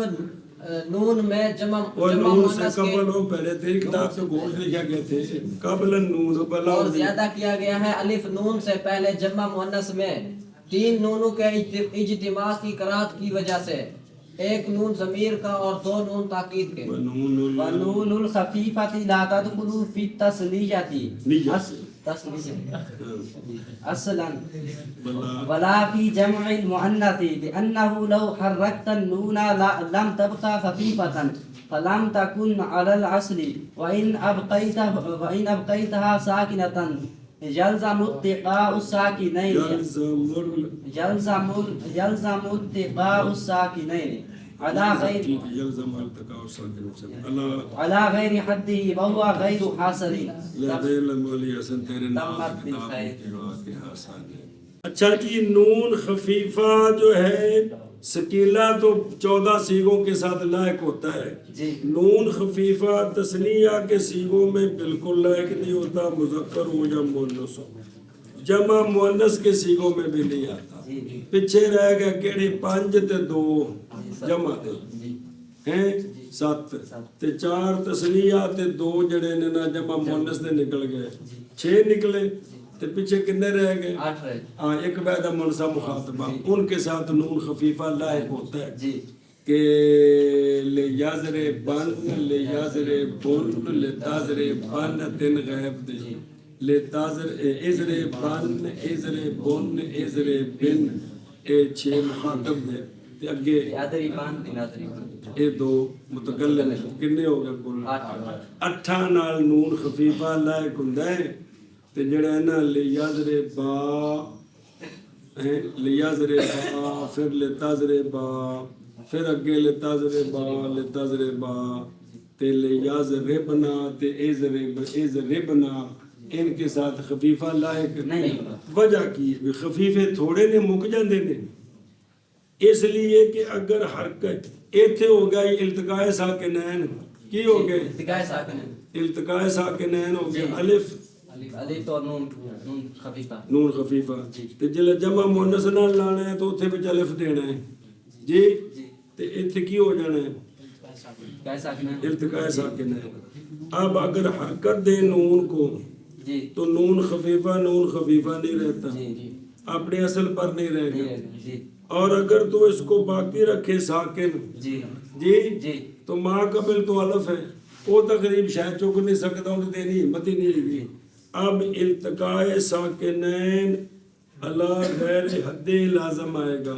[SPEAKER 2] نون میں جمع مؤنث کے،
[SPEAKER 1] پہلے تیری کتاب سے گھوش لکھا گئے تھے قبل النون،
[SPEAKER 2] اور زیادہ کیا گیا ہے الف نون سے پہلے جمع مؤنث میں تین نونوں کے اجتماع کی کراہت کی وجہ سے، ایک نون ضمیر کا اور دو نون تاکید کے
[SPEAKER 1] ونون
[SPEAKER 3] ونون الخفیفۃ لا تدخل فی التثنیۃ اصلا ولا فی جمع المؤنث لأنه لو حركت النون لم تبقى خفيفة فلم تكن على الأصل وإن أبقيتها ساكنة يلزم اتقاء الساكنين يلزم اتقاء الساكنين على غير حده وهو غير حاصل.
[SPEAKER 1] اچھا جی، نون خفیفہ جو ہے سکیلا تو 14 سیغوں کے ساتھ لائق ہوتا ہے
[SPEAKER 3] جی.
[SPEAKER 1] نون خفیفہ تثنیہ کے سیغوں میں بالکل لائق نہیں ہوتا، مذکر ہو یا مؤنث ہو، جمع مؤنث کے سیغوں میں بھی نہیں آتا. پیچھے رہ گیا کیڑی 5 تے 2 جمع دے ہیں 7 تے 4 تثنیہ تے 2 جڑے نے نا جمع مؤنث دے نکل گئے، 6 نکلے تے پیچھے کتنے رہ گئے؟
[SPEAKER 2] 8 رہ گئے.
[SPEAKER 1] ہاں، ایک بعد منصب مخاطبہ، ان کے ساتھ نون خفیفہ لائق ہوتا ہے
[SPEAKER 3] جی.
[SPEAKER 1] کہ لیازر بن لیازر بن لتازر بن تن غیب دے لتازر ازر بن ازر بن ازر بن، اے 6 مخاطب دے تے اگے
[SPEAKER 2] یادری بان نادری بان
[SPEAKER 1] اے 2 متکلم، کنے ہو گئے کل 8 نال نون خفیفہ لائق ہوندا ہے. تے جڑا ہے نا لیازر با لیازر با پھر لتازر با پھر اگے لتازر با تے لیازر بنا تے ایزر بنا، ان کے ساتھ خفیفہ لائق
[SPEAKER 3] نہیں.
[SPEAKER 1] وجہ کی ہے خفیفے تھوڑے نے مک جاندے نے، اس لیے کہ اگر حرکت ایتھے ہو گیا التقاء ساکنین، کی ہو گئے
[SPEAKER 2] التقاء ساکنین،
[SPEAKER 1] التقاء ساکنین ہو گیا الف
[SPEAKER 2] الف اور نون خفیفہ
[SPEAKER 1] نون خفیفہ. تے جلے جمع مؤنث نال لانا ہے تو اوتھے وچ الف دینا ہے جی، تے ایتھے کی ہو جانا ہے
[SPEAKER 2] التقاء ساکنین،
[SPEAKER 1] التقاء ساکنین. اب اگر حرکت دے نون کو
[SPEAKER 3] جی.
[SPEAKER 1] تو نون خفیفہ نہیں رہتا،
[SPEAKER 3] جی.
[SPEAKER 1] اپنے اصل پر نہیں رہے گا.
[SPEAKER 3] جی.
[SPEAKER 1] اور اگر تو اس کو باقی رکھے ساکن
[SPEAKER 3] جی.
[SPEAKER 1] جی
[SPEAKER 3] جی.
[SPEAKER 1] تو ماں قبل تو الف ہے، وہ تقریب شاید چک نہیں سکتا، انہیں دینی ہمت ہی نہیں ہوئی. اب التقاء ساکنین اللہ غیر حد لازم آئے گا.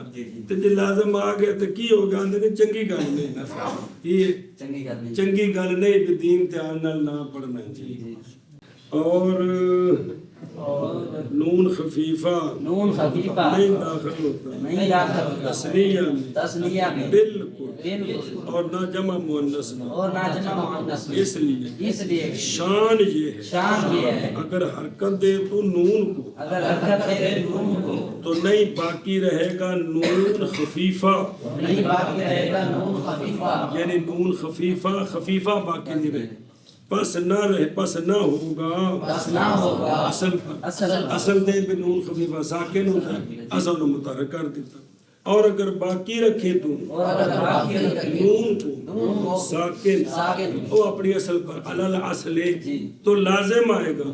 [SPEAKER 1] تو جی لازم آ گیا تو کی ہوگا؟ اندر چنگی گل نہیں، یہ چنگی گل نہیں بھی دین دھیان نال نہ پڑھنا چاہیے. اور نون خفیفہ نہیں داخل ہوتا تثنیہ میں بالکل، اور نہ جمع مؤنث میں. اس لیے شان یہ ہے اگر حرکت دے تو نون کو تو نہیں باقی رہے گا نون خفیفہ، یعنی نون خفیفہ باقی نہیں رہے، پس نہ ہوگا اصل دے بھی نون خفیفہ ساکن ہوتا ہے، اصل نے متحرک کر دیتا. اور اگر باقی رکھے تو نون کو ساکن وہ اپنی اصل پر علل اصل تو لازم آئے گا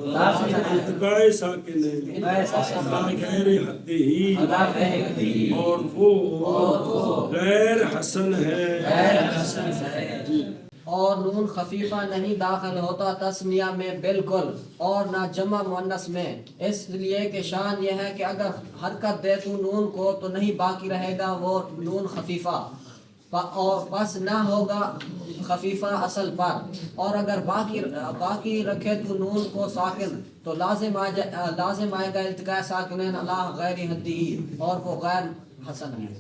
[SPEAKER 1] التقاء ساکن غیر حد ہی، اور وہ غیر حسن ہے.
[SPEAKER 2] اور نون خفیفہ نہیں داخل ہوتا تثنیہ میں بالکل، اور نہ جمع مؤنث میں، اس لیے کہ شان یہ ہے کہ اگر حرکت دے تو نون کو تو نہیں باقی رہے گا وہ نون خفیفہ، اور بس نہ ہوگا خفیفہ اصل پر. اور اگر باقی رکھے تو نون کو ساکن تو لازم آئے گا التقاء ساکنین اللہ غیر حدی، اور وہ غیر حسن ہے.